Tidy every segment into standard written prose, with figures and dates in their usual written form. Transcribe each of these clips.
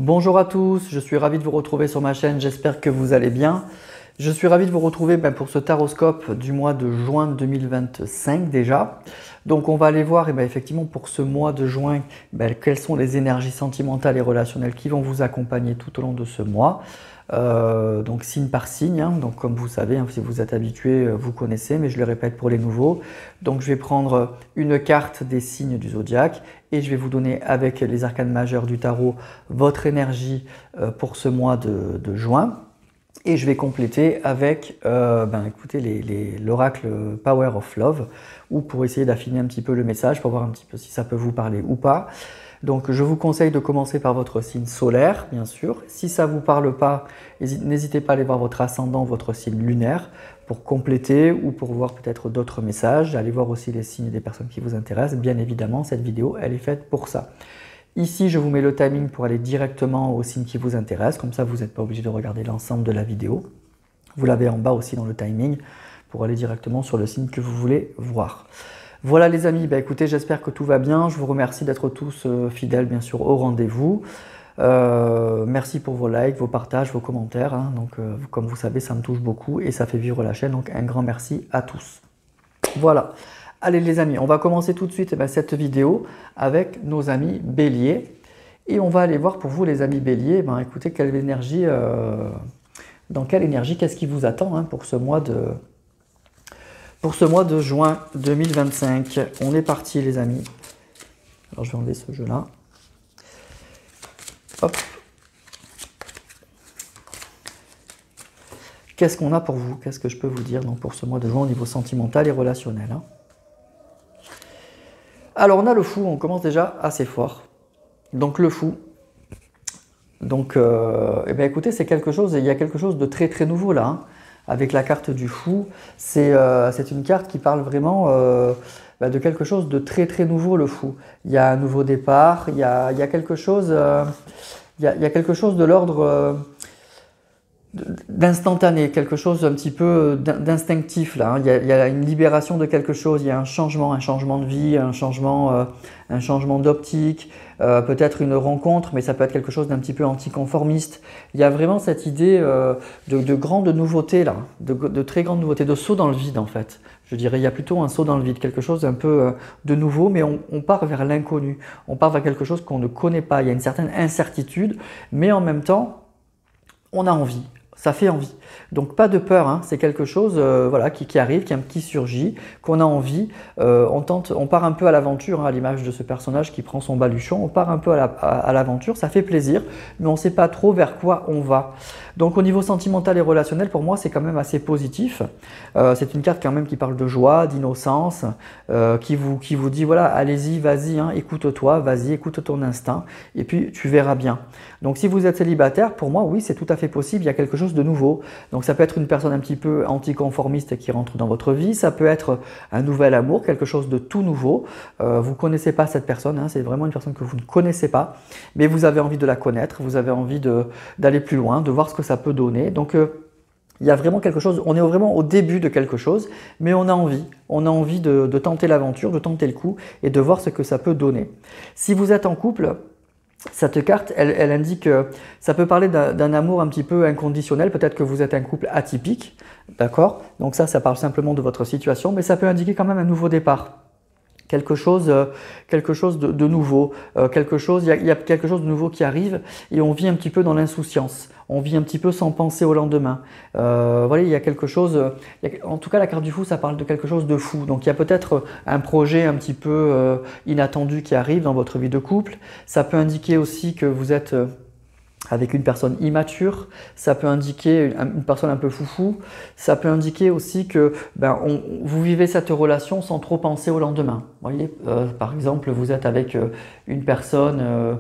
Bonjour à tous, je suis ravi de vous retrouver sur ma chaîne, j'espère que vous allez bien. Je suis ravi de vous retrouver pour ce taroscope du mois de juin 2025 déjà. Donc on va aller voir effectivement pour ce mois de juin quelles sont les énergies sentimentales et relationnelles qui vont vous accompagner tout au long de ce mois. Donc signe par signe, donc comme vous savez, si vous êtes habitué, vous connaissez, mais je le répète pour les nouveaux. Donc je vais prendre une carte des signes du zodiaque et je vais vous donner avec les arcanes majeures du tarot votre énergie pour ce mois de juin. Et je vais compléter avec écoutez, l'oracle Power of Love, ou pour essayer d'affiner un petit peu le message, pour voir un petit peu si ça peut vous parler ou pas. Donc je vous conseille de commencer par votre signe solaire, bien sûr. Si ça ne vous parle pas, n'hésitez pas à aller voir votre ascendant, votre signe lunaire, pour compléter ou pour voir peut-être d'autres messages. Allez voir aussi les signes des personnes qui vous intéressent. Bien évidemment, cette vidéo, elle est faite pour ça. Ici, je vous mets le timing pour aller directement au signe qui vous intéresse. Comme ça, vous n'êtes pas obligé de regarder l'ensemble de la vidéo. Vous l'avez en bas aussi dans le timing pour aller directement sur le signe que vous voulez voir. Voilà les amis, écoutez, j'espère que tout va bien. Je vous remercie d'être tous fidèles, bien sûr, au rendez-vous. Merci pour vos likes, vos partages, vos commentaires. Donc, comme vous savez, ça me touche beaucoup et ça fait vivre la chaîne. Donc, un grand merci à tous. Voilà. Allez les amis, on va commencer tout de suite cette vidéo avec nos amis béliers. Et on va aller voir pour vous les amis béliers, écoutez, quelle énergie, dans quelle énergie, qu'est-ce qui vous attend pour ce mois de juin 2025. On est parti les amis. Alors je vais enlever ce jeu-là. Hop. Qu'est-ce qu'on a pour vous? Qu'est-ce que je peux vous dire pour ce mois de juin au niveau sentimental et relationnel Alors on a le fou, on commence déjà assez fort. Donc le fou. Donc écoutez, c'est quelque chose, il y a quelque chose de très très nouveau là. Avec la carte du fou, c'est une carte qui parle vraiment de quelque chose de très très nouveau, le fou. Il y a un nouveau départ, il y a quelque chose, il y a quelque chose de l'ordre d'instantané, quelque chose un petit peu d'instinctif là. Il y a une libération de quelque chose, il y a un changement de vie, un changement d'optique, peut-être une rencontre, mais ça peut être quelque chose d'un petit peu anticonformiste. Il y a vraiment cette idée de grande nouveauté là, de très grande nouveauté, de saut dans le vide en fait. Je dirais, il y a plutôt un saut dans le vide, quelque chose un peu de nouveau, mais on part vers l'inconnu, on part vers quelque chose qu'on ne connaît pas. Il y a une certaine incertitude, mais en même temps, on a envie. Ça fait envie. Donc pas de peur, c'est quelque chose qui arrive, qui surgit, qu'on a envie. On part un peu à l'aventure, à l'image de ce personnage qui prend son baluchon. On part un peu à l'aventure, ça fait plaisir, mais on ne sait pas trop vers quoi on va. Donc au niveau sentimental et relationnel, pour moi, c'est quand même assez positif. C'est une carte quand même qui parle de joie, d'innocence, qui vous dit, voilà, allez-y, vas-y, écoute-toi, vas-y, écoute ton instinct, et puis tu verras bien. Donc si vous êtes célibataire, pour moi, oui, c'est tout à fait possible, il y a quelque chose de nouveau. Donc ça peut être une personne un petit peu anticonformiste qui rentre dans votre vie, ça peut être un nouvel amour, quelque chose de tout nouveau. Vous ne connaissez pas cette personne, c'est vraiment une personne que vous ne connaissez pas, mais vous avez envie de la connaître, vous avez envie d'aller plus loin, de voir ce que ça peut donner. Donc il y a vraiment quelque chose, on est vraiment au début de quelque chose, mais on a envie de tenter l'aventure, de tenter le coup et de voir ce que ça peut donner. Si vous êtes en couple, cette carte, elle indique, ça peut parler d'un amour un petit peu inconditionnel, peut-être que vous êtes un couple atypique, d'accord? Donc ça parle simplement de votre situation, mais ça peut indiquer quand même un nouveau départ. Quelque chose de nouveau, il y a quelque chose de nouveau qui arrive et on vit un petit peu dans l'insouciance, on vit un petit peu sans penser au lendemain. Voilà, il y a quelque chose, en tout cas la carte du fou, ça parle de quelque chose de fou. Donc il y a peut-être un projet un petit peu inattendu qui arrive dans votre vie de couple. Ça peut indiquer aussi que vous êtes avec une personne immature, ça peut indiquer une personne un peu foufou, ça peut indiquer aussi que vous vivez cette relation sans trop penser au lendemain. Vous voyez, par exemple, vous êtes avec une personne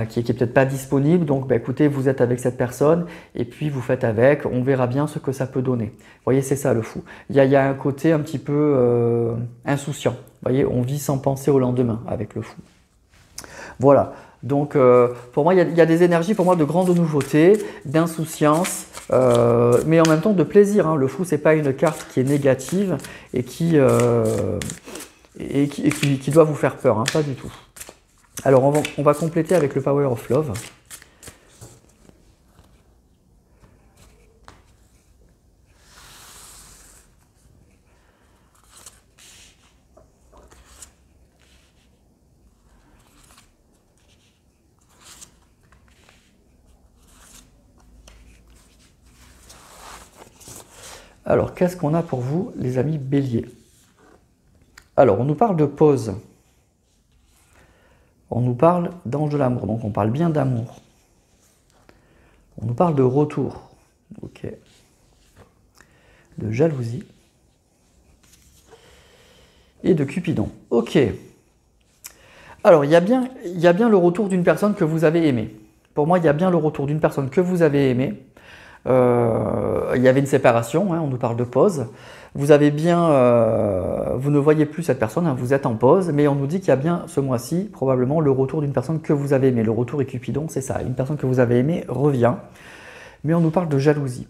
qui est peut-être pas disponible, donc écoutez, vous êtes avec cette personne et puis vous faites avec, on verra bien ce que ça peut donner. Vous voyez, c'est ça le fou. Il y a un côté un petit peu insouciant. Vous voyez, on vit sans penser au lendemain avec le fou. Voilà. Donc pour moi, il y a des énergies pour moi de grande nouveauté, d'insouciance, mais en même temps de plaisir. Le fou, c'est pas une carte qui est négative et qui doit vous faire peur, pas du tout. Alors, on va compléter avec le Power of Love. Alors, qu'est-ce qu'on a pour vous, les amis Bélier? Alors, on nous parle de pause. On nous parle d'ange de l'amour, donc on parle bien d'amour. On nous parle de retour, ok, de jalousie et de Cupidon. Ok. Alors, il y a bien le retour d'une personne que vous avez aimée. Pour moi, il y a bien le retour d'une personne que vous avez aimée. Il y avait une séparation, hein, on nous parle de pause. Vous avez bien, vous ne voyez plus cette personne, hein, vous êtes en pause, mais on nous dit qu'il y a bien ce mois-ci, probablement, le retour d'une personne que vous avez aimée. Le retour est Cupidon, c'est ça. Une personne que vous avez aimée revient, mais on nous parle de jalousie.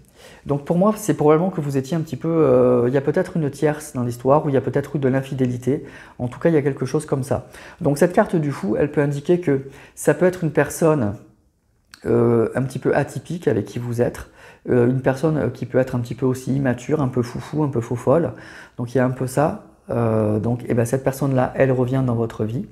Donc pour moi, c'est probablement que vous étiez un petit peu... il y a peut-être une tierce dans l'histoire, ou il y a peut-être eu de l'infidélité. En tout cas, il y a quelque chose comme ça. Donc cette carte du fou, elle peut indiquer que ça peut être une personne un petit peu atypique avec qui vous êtes. Une personne qui peut être un petit peu aussi immature, un peu foufou, un peu faux-folle. Donc il y a un peu ça. Donc cette personne-là, elle revient dans votre vie.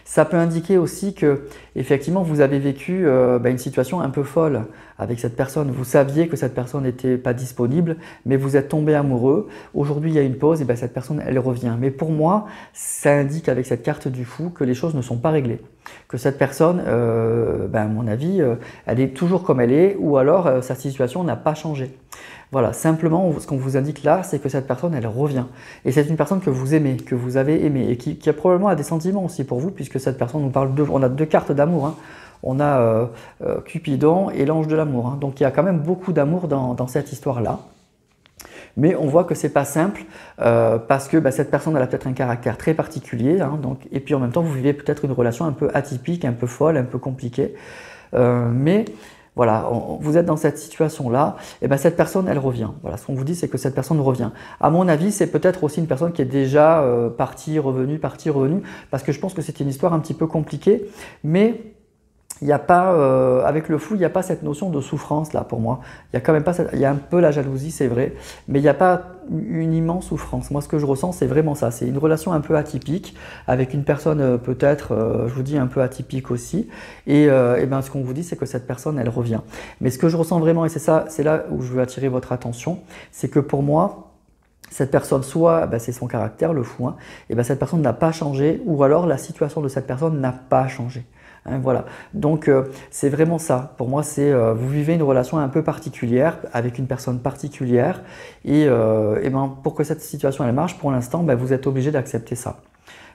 Ça peut indiquer aussi que effectivement vous avez vécu une situation un peu folle avec cette personne. Vous saviez que cette personne n'était pas disponible, mais vous êtes tombé amoureux. Aujourd'hui, il y a une pause, et cette personne, elle revient. Mais pour moi, ça indique avec cette carte du fou que les choses ne sont pas réglées. Que cette personne, à mon avis, elle est toujours comme elle est, ou alors sa situation n'a pas changé. Voilà, simplement, ce qu'on vous indique là, c'est que cette personne, elle revient. Et c'est une personne que vous aimez, que vous avez aimée, et qui a probablement a des sentiments aussi pour vous, puisque cette personne nous parle de... On a deux cartes d'amour, hein. On a Cupidon et l'ange de l'amour. Hein. Donc il y a quand même beaucoup d'amour dans cette histoire-là. Mais on voit que c'est pas simple parce que cette personne elle a peut-être un caractère très particulier. Hein, et puis en même temps, vous vivez peut-être une relation un peu atypique, un peu folle, un peu compliquée. Mais voilà, vous êtes dans cette situation-là, et cette personne, elle revient. Voilà, ce qu'on vous dit, c'est que cette personne revient. À mon avis, c'est peut-être aussi une personne qui est déjà partie, revenue, parce que je pense que c'est une histoire un petit peu compliquée, mais il n'y a pas, avec le fou, il n'y a pas cette notion de souffrance là pour moi. Il y a quand même pas il y a un peu la jalousie, c'est vrai, mais il n'y a pas une immense souffrance. Moi, ce que je ressens, c'est vraiment ça. C'est une relation un peu atypique avec une personne peut-être, je vous dis, un peu atypique aussi. Et ce qu'on vous dit, c'est que cette personne, elle revient. Mais ce que je ressens vraiment, et c'est là où je veux attirer votre attention, c'est que pour moi, cette personne, soit c'est son caractère, le fou, hein, cette personne n'a pas changé, ou alors la situation de cette personne n'a pas changé. Hein, voilà, donc c'est vraiment ça. Pour moi, c'est vous vivez une relation un peu particulière avec une personne particulière et pour que cette situation elle marche, pour l'instant, vous êtes obligé d'accepter ça.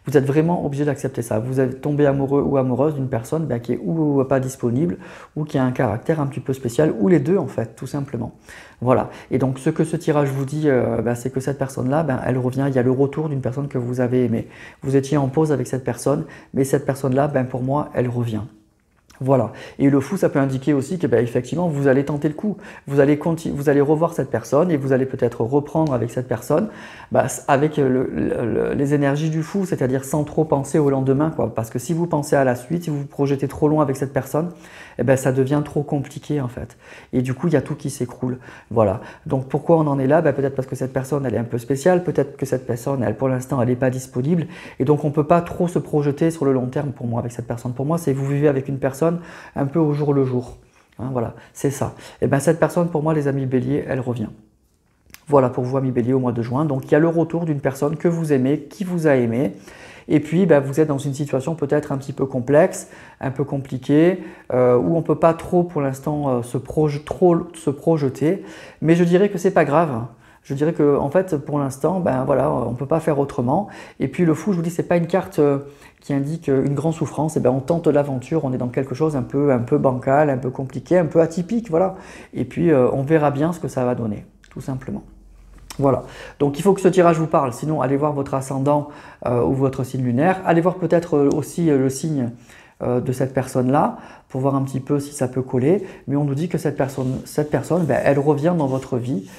Vous êtes vraiment obligé d'accepter ça. Vous êtes tombé amoureux ou amoureuse d'une personne qui est ou pas disponible ou qui a un caractère un petit peu spécial, ou les deux en fait, tout simplement. Voilà. Et donc ce que ce tirage vous dit, c'est que cette personne-là, elle revient. Il y a le retour d'une personne que vous avez aimée. Vous étiez en pause avec cette personne, mais cette personne-là, pour moi, elle revient. Voilà. Et le fou, ça peut indiquer aussi que effectivement, vous allez tenter le coup. Vous allez revoir cette personne et vous allez peut-être reprendre avec cette personne avec les énergies du fou, c'est-à-dire sans trop penser au lendemain, quoi. Parce que si vous pensez à la suite, si vous vous projetez trop loin avec cette personne, ça devient trop compliqué en fait. Et du coup, il y a tout qui s'écroule. Voilà. Donc pourquoi on en est là? Peut-être parce que cette personne, elle est un peu spéciale. Peut-être que cette personne, pour l'instant, elle n'est pas disponible. Et donc, on ne peut pas trop se projeter sur le long terme pour moi avec cette personne. Pour moi, c'est vous vivez avec une personne un peu au jour le jour. Hein, voilà, c'est ça. Et cette personne, pour moi, les amis Bélier, elle revient. Voilà pour vous, amis Bélier, au mois de juin. Donc, il y a le retour d'une personne que vous aimez, qui vous a aimé. Et puis, vous êtes dans une situation peut-être un petit peu complexe, un peu compliquée, où on ne peut pas trop, pour l'instant, se projeter. Mais je dirais que c'est pas grave. Je dirais que, en fait, pour l'instant, on ne peut pas faire autrement. Et puis, le fou, je vous dis, c'est pas une carte qui indique une grande souffrance. On tente l'aventure, on est dans quelque chose un peu bancal, un peu compliqué, un peu atypique, voilà. Et puis, on verra bien ce que ça va donner, tout simplement. Voilà, donc il faut que ce tirage vous parle, sinon allez voir votre ascendant ou votre signe lunaire. Allez voir peut-être aussi le signe de cette personne-là pour voir un petit peu si ça peut coller. Mais on nous dit que cette personne elle revient dans votre vie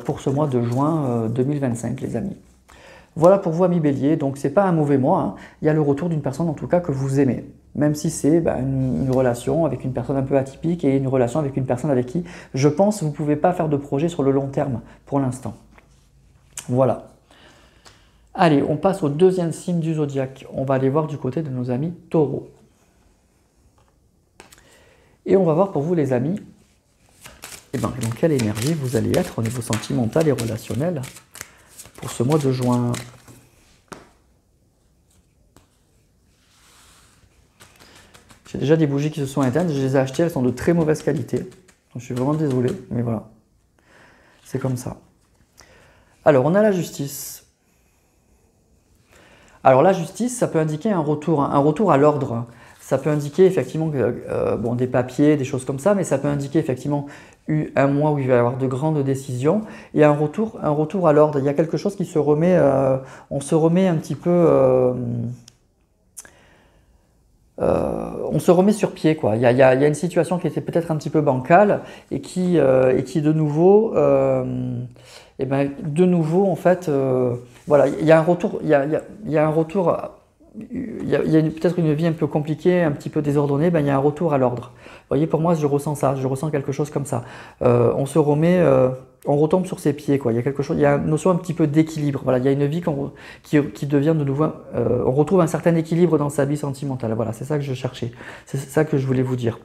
pour ce mois de juin 2025, les amis. Voilà pour vous, amis Bélier. Donc c'est pas un mauvais mois, hein. Il y a le retour d'une personne en tout cas que vous aimez. même si c'est une relation avec une personne un peu atypique et une relation avec une personne avec qui, je pense, vous ne pouvez pas faire de projet sur le long terme pour l'instant. Voilà. Allez, on passe au deuxième signe du zodiaque. On va aller voir du côté de nos amis taureaux. Et on va voir pour vous les amis, dans quelle énergie vous allez être au niveau sentimental et relationnel pour ce mois de juin. J'ai déjà des bougies qui se sont éteintes, je les ai achetées, elles sont de très mauvaise qualité. Donc, je suis vraiment désolé, mais voilà. C'est comme ça. Alors, on a la justice. Alors la justice, ça peut indiquer un retour à l'ordre. Ça peut indiquer effectivement des papiers, des choses comme ça, mais ça peut indiquer effectivement un mois où il va y avoir de grandes décisions et un retour à l'ordre. Il y a quelque chose qui se remet, on se remet un petit peu, on se remet sur pied, quoi. Il y a une situation qui était peut-être un petit peu bancale et qui de nouveau, en fait, voilà, il y a un retour, il y a un retour, il y a peut-être une vie un peu compliquée, un petit peu désordonnée, il y a un retour à l'ordre. Vous voyez, pour moi, je ressens ça, je ressens quelque chose comme ça. On se remet, on retombe sur ses pieds, quoi. Il y a quelque chose, il y a une notion un petit peu d'équilibre. Voilà, il y a une vie qui devient de nouveau, on retrouve un certain équilibre dans sa vie sentimentale. Voilà, c'est ça que je cherchais, c'est ça que je voulais vous dire.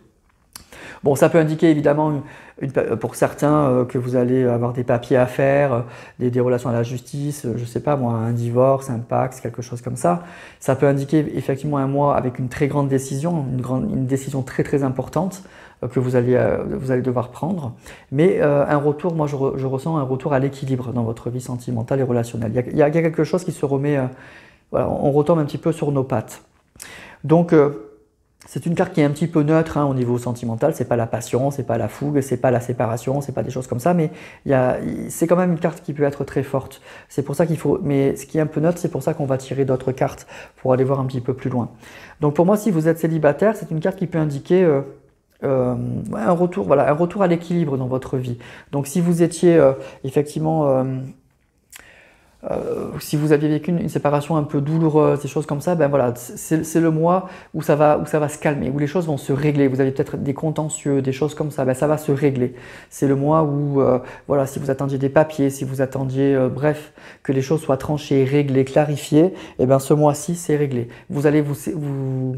Bon, ça peut indiquer évidemment pour certains que vous allez avoir des papiers à faire, des relations à la justice, je ne sais pas moi, un divorce, un Pacs, quelque chose comme ça. Ça peut indiquer effectivement un mois avec une très grande décision, une décision très très importante que vous allez devoir prendre. Mais un retour, moi je ressens un retour à l'équilibre dans votre vie sentimentale et relationnelle. Il y a quelque chose qui se remet, voilà, on retombe un petit peu sur nos pattes. Donc, c'est une carte qui est un petit peu neutre au niveau sentimental, c'est pas la passion, c'est pas la fougue, c'est pas la séparation, c'est pas des choses comme ça, mais c'est quand même une carte qui peut être très forte. C'est pour ça qu'il faut, mais ce qui est un peu neutre, c'est pour ça qu'on va tirer d'autres cartes pour aller voir un petit peu plus loin. Donc pour moi, si vous êtes célibataire, c'est une carte qui peut indiquer un retour à l'équilibre dans votre vie. Donc si vous étiez effectivement si vous aviez vécu une séparation un peu douloureuse, des choses comme ça, voilà, c'est le mois où ça va se calmer, où les choses vont se régler. Vous avez peut-être des contentieux, des choses comme ça, ça va se régler. C'est le mois où, voilà, si vous attendiez des papiers, si vous attendiez, bref, que les choses soient tranchées, réglées, clarifiées, ce mois-ci, c'est réglé. Vous allez vous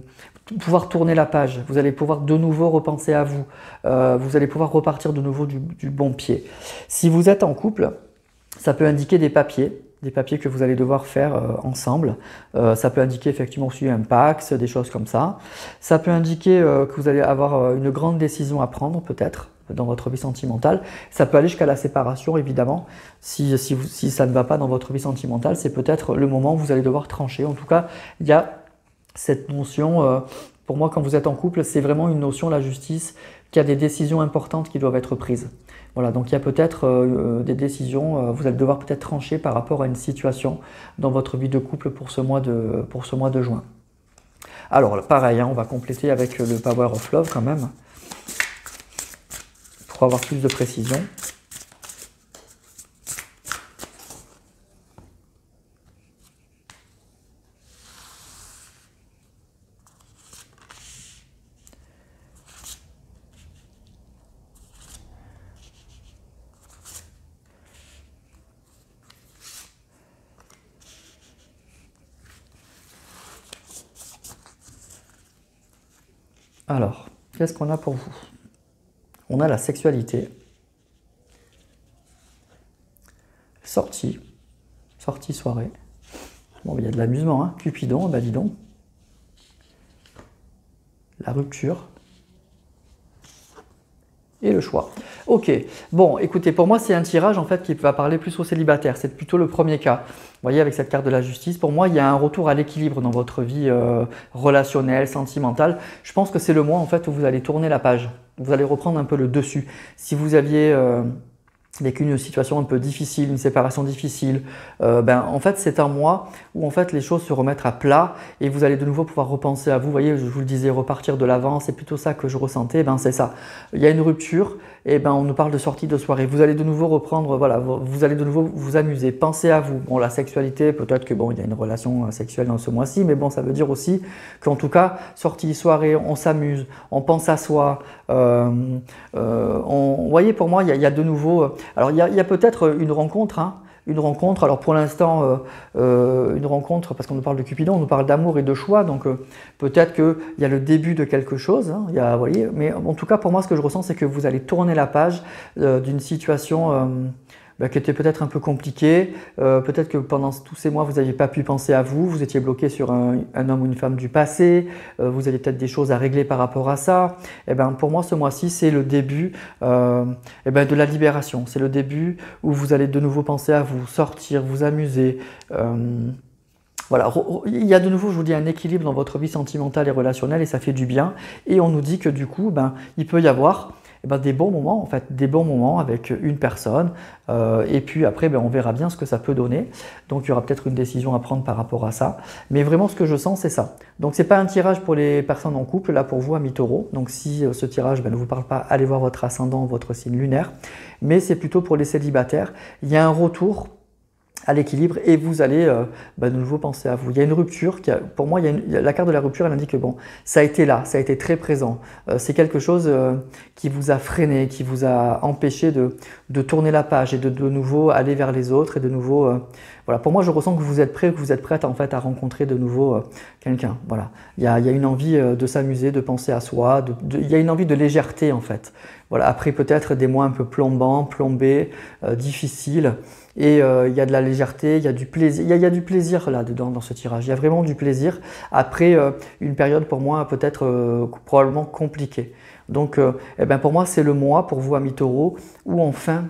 pouvoir tourner la page, vous allez pouvoir de nouveau repenser à vous, vous allez pouvoir repartir de nouveau du bon pied. Si vous êtes en couple, ça peut indiquer des papiers que vous allez devoir faire ensemble. Ça peut indiquer effectivement aussi un Pacs, des choses comme ça. Ça peut indiquer que vous allez avoir une grande décision à prendre peut-être dans votre vie sentimentale. Ça peut aller jusqu'à la séparation évidemment. Si ça ne va pas dans votre vie sentimentale, c'est peut-être le moment où vous allez devoir trancher. En tout cas, il y a cette notion, pour moi quand vous êtes en couple, c'est vraiment une notion, la justice, qu'il y a des décisions importantes qui doivent être prises. Voilà, donc il y a peut-être des décisions, vous allez devoir peut-être trancher par rapport à une situation dans votre vie de couple pour ce mois de juin. Alors pareil, on va compléter avec le Power of Love quand même, pour avoir plus de précision. Alors, qu'est-ce qu'on a pour vous? On a la sexualité, sortie soirée. Bon, il y a de l'amusement, Cupidon, dis donc. La rupture. Et le choix. Ok, bon, écoutez, pour moi, c'est un tirage en fait qui va parler plus aux célibataires. C'est plutôt le premier cas. Vous voyez, avec cette carte de la justice, pour moi, il y a un retour à l'équilibre dans votre vie relationnelle, sentimentale. Je pense que c'est le mois en fait où vous allez tourner la page. Vous allez reprendre un peu le dessus. Si vous aviez vécu une situation un peu difficile, une séparation difficile, en fait c'est un mois où en fait les choses se remettent à plat et vous allez de nouveau pouvoir repenser à vous. Vous voyez, je vous le disais, repartir de l'avant, c'est plutôt ça que je ressentais. C'est ça. Il y a une rupture et on nous parle de sortie de soirée. Vous allez de nouveau reprendre, voilà, vous allez de nouveau vous amuser, pensez à vous. Bon, la sexualité, peut-être que il y a une relation sexuelle dans ce mois-ci, mais ça veut dire aussi qu'en tout cas, sortie, soirée, on s'amuse, on pense à soi. Vous voyez, pour moi, il y a de nouveau. Alors, il y a peut-être une rencontre, hein. Une rencontre, alors pour l'instant, une rencontre, parce qu'on nous parle de Cupidon, on nous parle d'amour et de choix, donc peut-être qu'il y a le début de quelque chose, hein, vous voyez, mais en tout cas pour moi ce que je ressens c'est que vous allez tourner la page d'une situation qui était peut-être un peu compliquée, peut-être que pendant tous ces mois vous n'aviez pas pu penser à vous, vous étiez bloqué sur un homme ou une femme du passé, vous aviez peut-être des choses à régler par rapport à ça. Pour moi ce mois-ci c'est le début de la libération, c'est le début où vous allez de nouveau penser à vous, sortir, vous amuser. Voilà, il y a de nouveau, je vous dis, un équilibre dans votre vie sentimentale et relationnelle et ça fait du bien. Et on nous dit que du coup, il peut y avoir des bons moments, en fait, des bons moments avec une personne. Et puis après, on verra bien ce que ça peut donner. Donc il y aura peut-être une décision à prendre par rapport à ça. Mais vraiment, ce que je sens, c'est ça. Donc ce n'est pas un tirage pour les personnes en couple, là pour vous, amis taureaux. Donc si ce tirage ne vous parle pas, allez voir votre ascendant, votre signe lunaire. Mais c'est plutôt pour les célibataires. Il y a un retour à l'équilibre et vous allez de nouveau penser à vous. Il y a une rupture, pour moi, la carte de la rupture, elle indique que ça a été là, ça a été très présent. C'est quelque chose qui vous a freiné, qui vous a empêché de tourner la page et de nouveau aller vers les autres et de nouveau... voilà. Pour moi, je ressens que vous êtes prêt, que vous êtes prête en fait à rencontrer de nouveau quelqu'un. Voilà. Il y a une envie de s'amuser, de penser à soi, il y a une envie de légèreté en fait. Voilà. Après peut-être des mois un peu plombants, plombés, difficiles. Et il y a de la légèreté, il y a du plaisir, il y a du plaisir là-dedans dans ce tirage, il y a vraiment du plaisir après une période pour moi peut-être probablement compliquée. Donc pour moi c'est le mois pour vous amis taureaux où enfin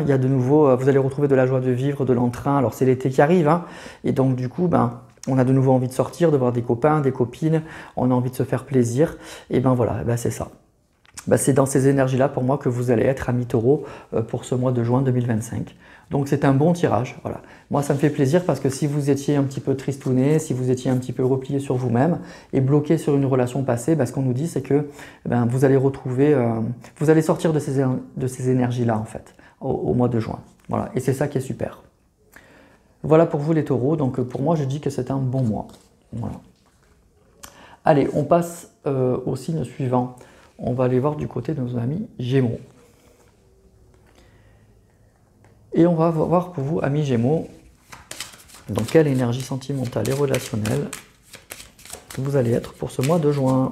il y a de nouveau, vous allez retrouver de la joie de vivre, de l'entrain, alors c'est l'été qui arrive hein, et donc du coup on a de nouveau envie de sortir, de voir des copains, des copines, on a envie de se faire plaisir et voilà, c'est ça. C'est dans ces énergies-là pour moi que vous allez être amis taureaux pour ce mois de juin 2025. Donc c'est un bon tirage. Voilà. Moi ça me fait plaisir parce que si vous étiez un petit peu tristouné, si vous étiez un petit peu replié sur vous-même et bloqué sur une relation passée, ce qu'on nous dit c'est que vous allez retrouver, vous allez sortir de ces énergies-là en fait au mois de juin. Voilà. Et c'est ça qui est super. Voilà pour vous les taureaux. Donc pour moi je dis que c'est un bon mois. Voilà. Allez, on passe au signe suivant. On va aller voir du côté de nos amis Gémeaux. Et on va voir pour vous, amis Gémeaux, dans quelle énergie sentimentale et relationnelle vous allez être pour ce mois de juin.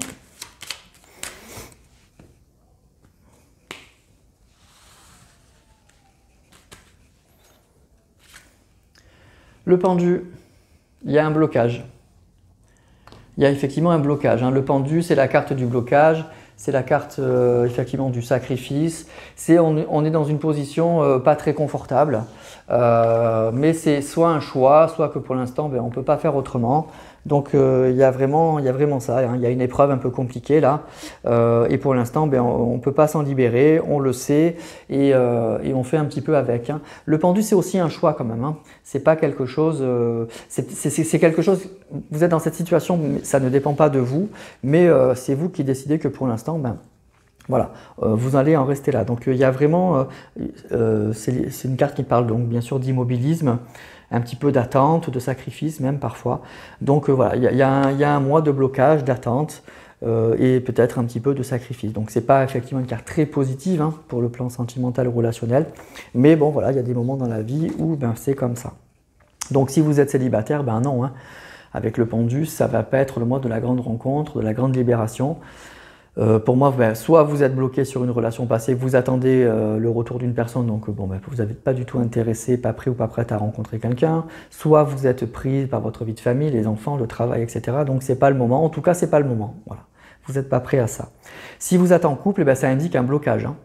Le pendu, il y a un blocage. Il y a effectivement un blocage. Hein. Le pendu, c'est la carte du blocage. C'est la carte effectivement du sacrifice. On est dans une position pas très confortable, mais c'est soit un choix, soit que pour l'instant on ne peut pas faire autrement. Donc il y a vraiment ça, hein. Il y a une épreuve un peu compliquée là, et pour l'instant on ne peut pas s'en libérer, on le sait, et on fait un petit peu avec. Hein. Le pendu c'est aussi un choix quand même, hein. C'est pas quelque chose, c'est quelque chose, vous êtes dans cette situation, mais ça ne dépend pas de vous, mais c'est vous qui décidez que pour l'instant, voilà, vous allez en rester là. Donc il y a vraiment, c'est une carte qui parle donc bien sûr d'immobilisme, un petit peu d'attente, de sacrifice même parfois. Donc voilà, il y a un mois de blocage, d'attente et peut-être un petit peu de sacrifice. Donc c'est pas effectivement une carte très positive hein, pour le plan sentimental ou relationnel, mais bon voilà, il y a des moments dans la vie où c'est comme ça. Donc si vous êtes célibataire, non, hein, avec le pendu, ça va pas être le mois de la grande rencontre, de la grande libération. Pour moi, soit vous êtes bloqué sur une relation passée, vous attendez le retour d'une personne, donc vous n'êtes pas du tout intéressé, pas prêt ou pas prête à rencontrer quelqu'un, soit vous êtes pris par votre vie de famille, les enfants, le travail, etc. Donc c'est pas le moment, en tout cas c'est pas le moment, voilà. Vous n'êtes pas prêt à ça. Si vous êtes en couple, ça indique un blocage. Hein.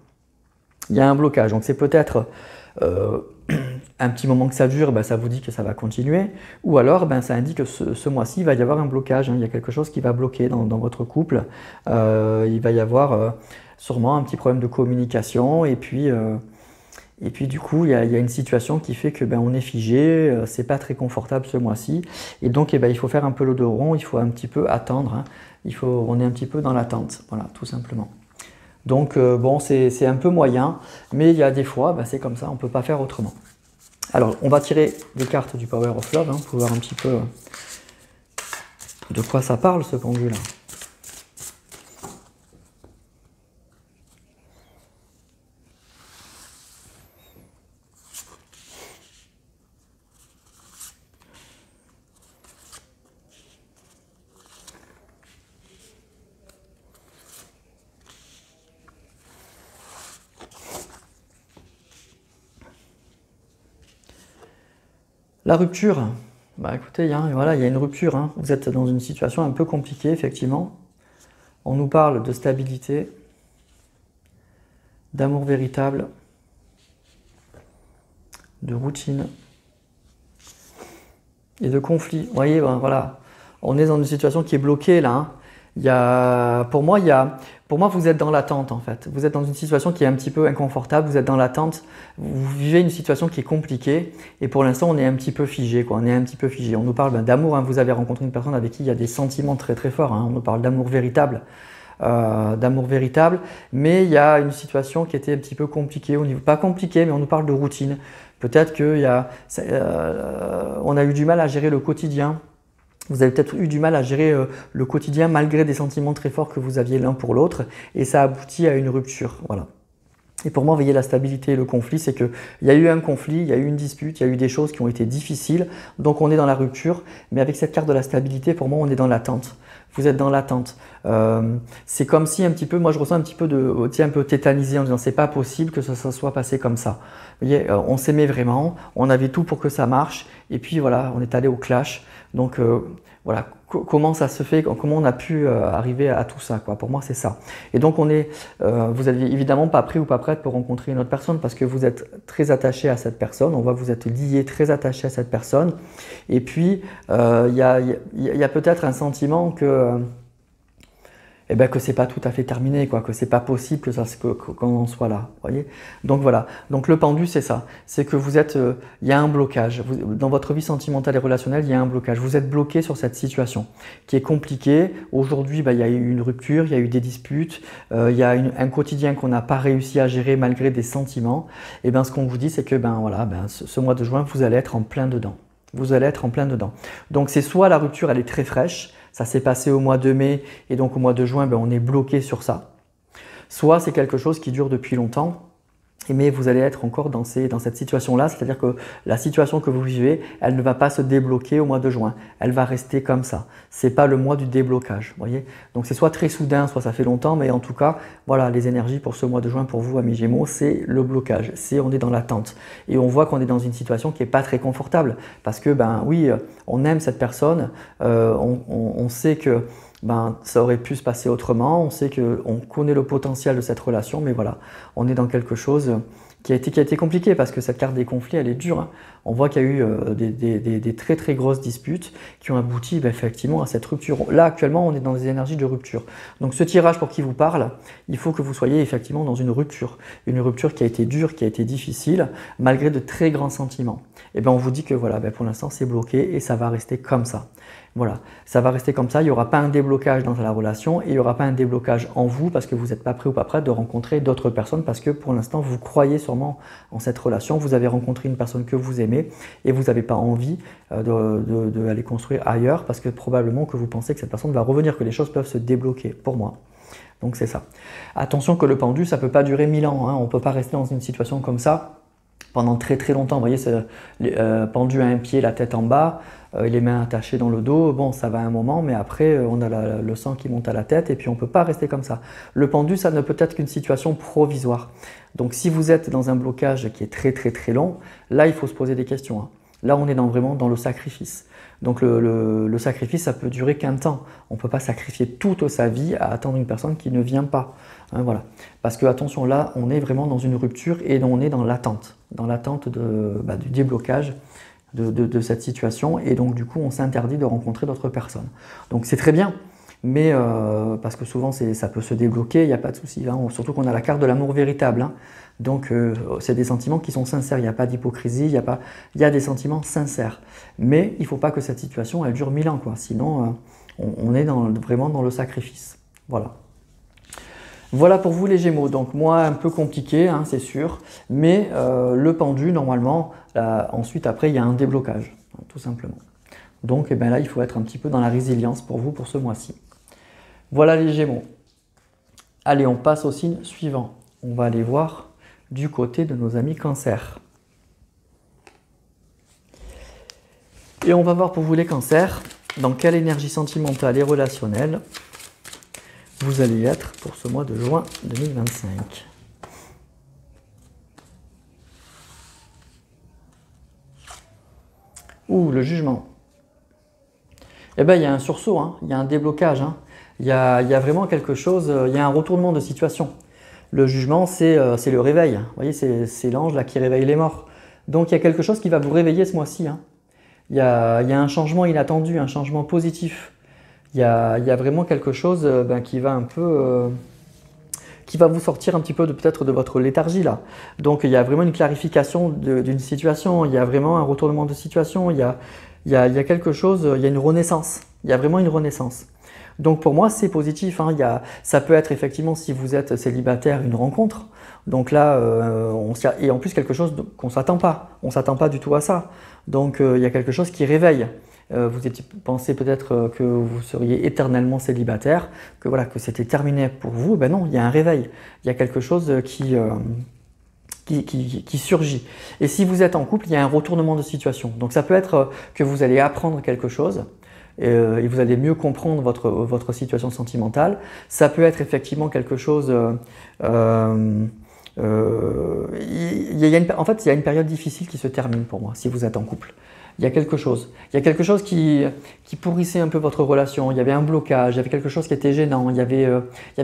Il y a un blocage, donc c'est peut-être un petit moment que ça dure, ça vous dit que ça va continuer, ou alors ça indique que ce mois-ci, il va y avoir un blocage, hein. Il y a quelque chose qui va bloquer dans votre couple, il va y avoir sûrement un petit problème de communication, et puis Et puis du coup, il y a une situation qui fait que on est figé, c'est pas très confortable ce mois-ci. Et donc il faut faire un peu le dos rond, il faut un petit peu attendre. Hein. On est un petit peu dans l'attente, voilà, tout simplement. Donc bon, c'est un peu moyen, mais il y a des fois, c'est comme ça, on ne peut pas faire autrement. Alors, on va tirer des cartes du Power of Love hein, pour voir un petit peu de quoi ça parle ce pendule-là. La rupture, écoutez, il y a une rupture. Hein. Vous êtes dans une situation un peu compliquée, effectivement. On nous parle de stabilité, d'amour véritable, de routine et de conflit. Vous voyez, voilà, on est dans une situation qui est bloquée là. Hein. Pour moi, vous êtes dans l'attente en fait. Vous êtes dans une situation qui est un petit peu inconfortable, vous êtes dans l'attente, vous vivez une situation qui est compliquée et pour l'instant, on est un petit peu figé. On est un petit peu figé. On nous parle d'amour, hein. Vous avez rencontré une personne avec qui il y a des sentiments très très forts. Hein. On nous parle d'amour véritable. Mais il y a une situation qui était un petit peu compliquée au niveau, pas compliquée, mais on nous parle de routine. Peut-être on a eu du mal à gérer le quotidien. Vous avez peut-être eu du mal à gérer le quotidien malgré des sentiments très forts que vous aviez l'un pour l'autre et ça aboutit à une rupture. Voilà. Et pour moi, vous voyez, la stabilité et le conflit, c'est qu'il y a eu un conflit, il y a eu une dispute, il y a eu des choses qui ont été difficiles, donc on est dans la rupture, mais avec cette carte de la stabilité, pour moi, on est dans l'attente. Vous êtes dans l'attente. C'est comme si un petit peu, moi je ressens un petit peu un peu tétanisé en disant c'est pas possible que ça soit passé comme ça. Vous voyez, on s'aimait vraiment, on avait tout pour que ça marche, et puis voilà, on est allé au clash. Donc voilà, comment ça se fait, comment on a pu arriver à tout ça, quoi. Pour moi, c'est ça. Et donc, vous n'êtes évidemment pas prêt ou pas prête pour rencontrer une autre personne parce que vous êtes très attaché à cette personne. On voit que vous êtes lié, très attaché à cette personne. Et puis, il y a peut-être un sentiment que c'est pas tout à fait terminé, quoi, que c'est pas possible qu'on en soit là, voyez. Donc voilà. Donc le pendu, c'est ça. C'est que il y a un blocage. Dans votre vie sentimentale et relationnelle, il y a un blocage. Vous êtes bloqué sur cette situation qui est compliquée. Aujourd'hui, il y a eu une rupture, il y a eu des disputes, il y a un quotidien qu'on n'a pas réussi à gérer malgré des sentiments. Et ce qu'on vous dit, c'est que ce mois de juin, vous allez être en plein dedans. Vous allez être en plein dedans. Donc c'est soit la rupture, elle est très fraîche, ça s'est passé au mois de mai et donc au mois de juin, on est bloqué sur ça. Soit c'est quelque chose qui dure depuis longtemps, mais vous allez être encore dans cette situation-là, c'est-à-dire que la situation que vous vivez, elle ne va pas se débloquer au mois de juin, elle va rester comme ça. C'est pas le mois du déblocage, voyez. Donc c'est soit très soudain, soit ça fait longtemps, mais en tout cas, voilà, les énergies pour ce mois de juin, pour vous, amis Gémeaux, c'est le blocage, on est dans l'attente. Et on voit qu'on est dans une situation qui n'est pas très confortable, parce que, oui, on aime cette personne, on sait que ça aurait pu se passer autrement, on sait qu'on connaît le potentiel de cette relation, mais voilà, on est dans quelque chose qui a été compliqué parce que cette carte des conflits, elle est dure. Hein. On voit qu'il y a eu des très très grosses disputes qui ont abouti effectivement à cette rupture. Là, actuellement, on est dans des énergies de rupture. Donc ce tirage pour qui vous parle, il faut que vous soyez effectivement dans une rupture qui a été dure, qui a été difficile, malgré de très grands sentiments. Et on vous dit que voilà, pour l'instant, c'est bloqué et ça va rester comme ça. Voilà, ça va rester comme ça, il n'y aura pas un déblocage dans la relation et il n'y aura pas un déblocage en vous parce que vous n'êtes pas prêt ou pas prête de rencontrer d'autres personnes parce que pour l'instant vous croyez sûrement en cette relation, vous avez rencontré une personne que vous aimez et vous n'avez pas envie d'aller construire ailleurs parce que probablement que vous pensez que cette personne va revenir, que les choses peuvent se débloquer pour moi. Donc c'est ça. Attention que le pendu, ça ne peut pas durer 1000 ans, hein. On ne peut pas rester dans une situation comme ça pendant très très longtemps. Vous voyez, c'est pendu à un pied, la tête en bas, les mains attachées dans le dos, bon ça va un moment, mais après on a le sang qui monte à la tête et puis on ne peut pas rester comme ça. Le pendu, ça ne peut être qu'une situation provisoire. Donc si vous êtes dans un blocage qui est très très très long, là il faut se poser des questions. Hein. Là on est vraiment dans le sacrifice. Donc le sacrifice, ça peut durer qu'un temps. On ne peut pas sacrifier toute sa vie à attendre une personne qui ne vient pas. Hein, voilà. Parce que attention, là on est vraiment dans une rupture et on est dans l'attente du déblocage de cette situation et donc du coup on s'interdit de rencontrer d'autres personnes. Donc c'est très bien, mais parce que souvent ça peut se débloquer, il n'y a pas de souci, hein. Surtout qu'on a la carte de l'amour véritable, hein. Donc c'est des sentiments qui sont sincères, il n'y a pas d'hypocrisie, il y a des sentiments sincères. Mais il ne faut pas que cette situation elle dure 1000 ans, quoi. Sinon on est vraiment dans le sacrifice. Voilà. Voilà pour vous les Gémeaux. Donc moi un peu compliqué, hein, c'est sûr, mais le pendu normalement, ensuite après il y a un déblocage, hein, tout simplement. Donc là il faut être un petit peu dans la résilience pour vous pour ce mois-ci. Voilà les Gémeaux. Allez, on passe au signe suivant. On va aller voir du côté de nos amis Cancer. Et on va voir pour vous les Cancers, dans quelle énergie sentimentale et relationnelle vous allez être pour ce mois de juin 2025. Ouh, le jugement. Eh bien, il y a un sursaut, hein, il y a un déblocage, hein. Il y a vraiment quelque chose, il y a un retournement de situation. Le jugement, c'est le réveil. Vous voyez, c'est l'ange là qui réveille les morts. Donc, il y a quelque chose qui va vous réveiller ce mois-ci, hein. Il y a un changement inattendu, un changement positif. Il y a vraiment quelque chose qui va un peu... qui va vous sortir un petit peu peut-être de votre léthargie là. Donc, il y a vraiment une clarification d'une situation. Il y a vraiment un retournement de situation. Il y a quelque chose, il y a une renaissance. Il y a vraiment une renaissance. Donc pour moi, c'est positif, hein. Ça peut être effectivement, si vous êtes célibataire, une rencontre. Donc là, et en plus quelque chose qu'on ne s'attend pas. On ne s'attend pas du tout à ça. Donc il y a quelque chose qui réveille. Vous pensez peut-être que vous seriez éternellement célibataire, que voilà, que c'était terminé pour vous. Ben non, il y a un réveil. Il y a quelque chose qui surgit. Et si vous êtes en couple, il y a un retournement de situation. Donc ça peut être que vous allez apprendre quelque chose. Et vous allez mieux comprendre votre situation sentimentale. Ça peut être effectivement quelque chose... en fait, il y a une période difficile qui se termine pour moi, si vous êtes en couple. Il y a quelque chose. Il y a quelque chose qui pourrissait un peu votre relation. Il y avait un blocage, il y avait quelque chose qui était gênant, il y avait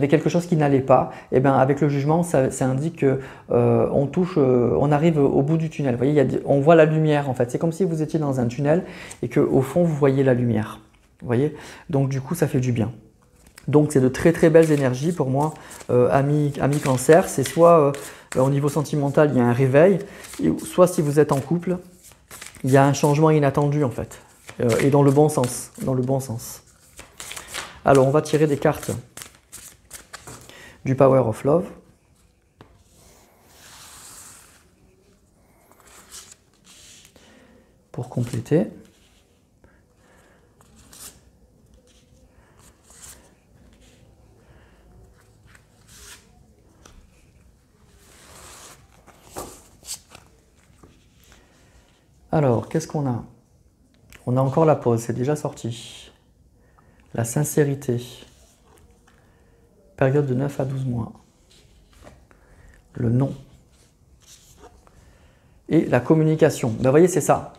quelque chose qui n'allait pas. Et bien, avec le jugement, ça indique on arrive au bout du tunnel. Vous voyez, on voit la lumière en fait. C'est comme si vous étiez dans un tunnel et qu'au fond, vous voyez la lumière. Vous voyez? Donc du coup, ça fait du bien. Donc c'est de très très belles énergies pour moi, amis Cancer. C'est soit au niveau sentimental, il y a un réveil, soit si vous êtes en couple, il y a un changement inattendu en fait, et dans le bon sens, Alors on va tirer des cartes du Power of Love. Pour compléter. Alors, qu'est-ce qu'on a? On a encore la pause, c'est déjà sorti. La sincérité. Période de 9 à 12 mois. Le non. Et la communication. Ben, vous voyez, c'est ça.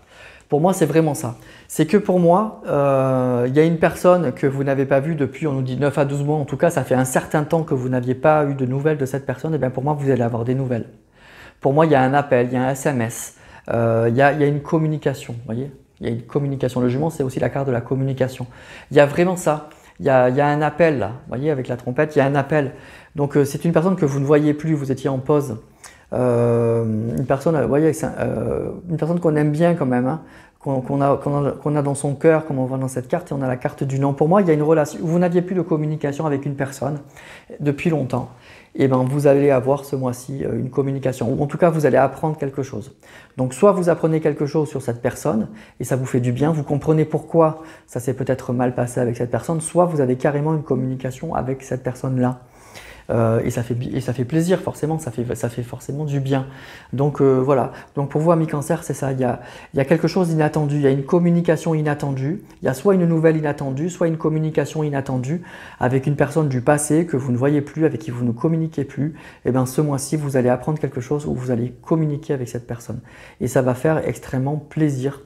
Pour moi, c'est vraiment ça. C'est que pour moi, il y a une personne que vous n'avez pas vue depuis, on nous dit 9 à 12 mois, en tout cas, ça fait un certain temps que vous n'aviez pas eu de nouvelles de cette personne, et bien pour moi, vous allez avoir des nouvelles. Pour moi, il y a un appel, il y a un SMS. Il y a une communication, vous voyez, il y a une communication. Le jugement, c'est aussi la carte de la communication. Il y a vraiment ça. Il y a un appel là, vous voyez, avec la trompette, il y a un appel. Donc c'est une personne que vous ne voyez plus, vous étiez en pause. Une personne, vous voyez, une personne qu'on aime bien quand même, hein, qu'on a dans son cœur, comme on voit dans cette carte, et on a la carte du non. Pour moi, il y a une relation. Vous n'aviez plus de communication avec une personne depuis longtemps. Et ben vous allez avoir ce mois-ci une communication, ou en tout cas vous allez apprendre quelque chose. Donc soit vous apprenez quelque chose sur cette personne et ça vous fait du bien, vous comprenez pourquoi ça s'est peut-être mal passé avec cette personne, soit vous avez carrément une communication avec cette personne-là. Et ça fait plaisir forcément, ça fait forcément du bien. Donc voilà, donc pour vous amis Cancer, c'est ça, il y a quelque chose d'inattendu, il y a une communication inattendue, il y a soit une nouvelle inattendue, soit une communication inattendue avec une personne du passé que vous ne voyez plus, avec qui vous ne communiquez plus. Et bien ce mois-ci, vous allez apprendre quelque chose où vous allez communiquer avec cette personne. Et ça va faire extrêmement plaisir.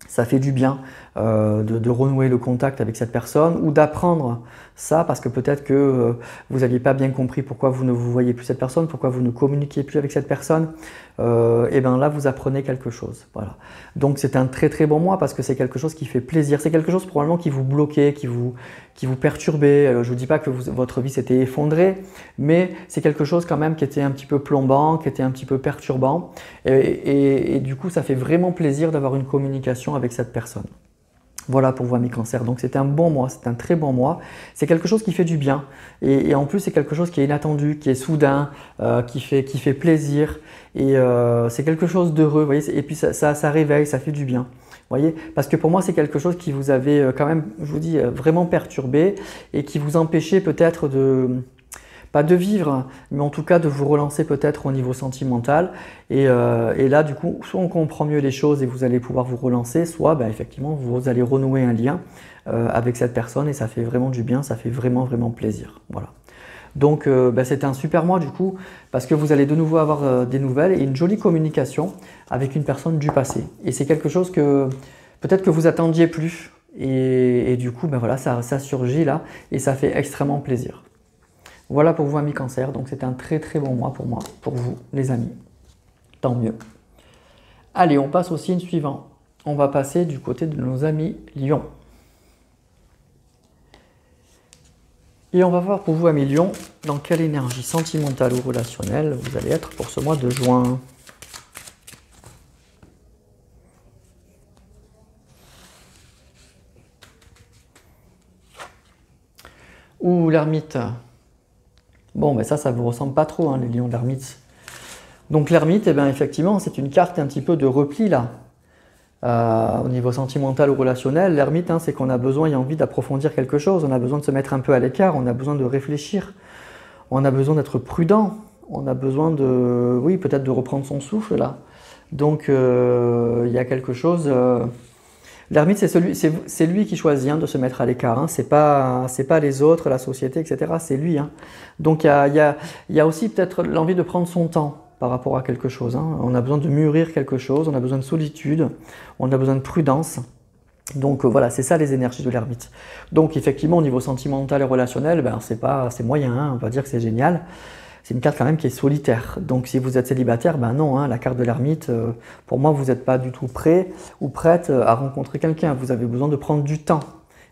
Ça fait du bien de renouer le contact avec cette personne ou d'apprendre ça parce que peut-être que vous n'aviez pas bien compris pourquoi vous ne vous voyez plus cette personne, pourquoi vous ne communiquiez plus avec cette personne. Et bien là, vous apprenez quelque chose. Voilà. Donc c'est un très très bon mois parce que c'est quelque chose qui fait plaisir. C'est quelque chose probablement qui vous bloquait, qui vous perturbait. Je ne vous dis pas que votre vie s'était effondrée, mais c'est quelque chose quand même qui était un petit peu plombant, qui était un petit peu perturbant. Et du coup, ça fait vraiment plaisir d'avoir une communication avec cette personne. Voilà pour vous, amis cancer. Donc c'est un bon mois, c'est un très bon mois. C'est quelque chose qui fait du bien. Et en plus, c'est quelque chose qui est inattendu, qui est soudain, qui fait plaisir. Et c'est quelque chose d'heureux. Vous voyez, et puis ça réveille, ça fait du bien. Voyez, parce que pour moi, c'est quelque chose qui vous avait quand même, je vous dis, vraiment perturbé et qui vous empêchait peut-être pas de vivre, mais en tout cas de vous relancer peut-être au niveau sentimental. Et là, du coup, soit on comprend mieux les choses et vous allez pouvoir vous relancer, soit effectivement, vous allez renouer un lien avec cette personne et ça fait vraiment du bien, ça fait vraiment, vraiment plaisir. Voilà. Donc, c'est un super mois du coup, parce que vous allez de nouveau avoir des nouvelles et une jolie communication avec une personne du passé. Et c'est quelque chose que peut-être que vous attendiez plus. Et du coup, voilà, ça surgit là et ça fait extrêmement plaisir. Voilà pour vous, amis cancer, donc c'est un très très bon mois pour moi, pour vous les amis, tant mieux. Allez, on passe au signe suivant, on va passer du côté de nos amis Lion. Et on va voir pour vous, amis Lion, dans quelle énergie sentimentale ou relationnelle vous allez être pour ce mois de juin. Ouh, l'ermite. Bon, ça vous ressemble pas trop, hein, les lions d'ermite. Donc l'ermite, effectivement, c'est une carte un petit peu de repli, là. Au niveau sentimental ou relationnel, l'ermite, c'est qu'on a besoin et envie d'approfondir quelque chose, on a besoin de se mettre un peu à l'écart, on a besoin de réfléchir, on a besoin d'être prudent, on a besoin de, oui, peut-être de reprendre son souffle, là. Donc, il y a quelque chose... L'ermite, c'est lui qui choisit de se mettre à l'écart. C'est pas les autres, la société, etc. C'est lui. Donc il y a aussi peut-être l'envie de prendre son temps par rapport à quelque chose. On a besoin de mûrir quelque chose, on a besoin de solitude, on a besoin de prudence. Donc voilà, c'est ça les énergies de l'ermite. Donc effectivement, au niveau sentimental et relationnel, c'est moyen, on va dire que c'est génial. C'est une carte quand même qui est solitaire. Donc si vous êtes célibataire, non, la carte de l'ermite, pour moi, vous n'êtes pas du tout prêt ou prête à rencontrer quelqu'un. Vous avez besoin de prendre du temps.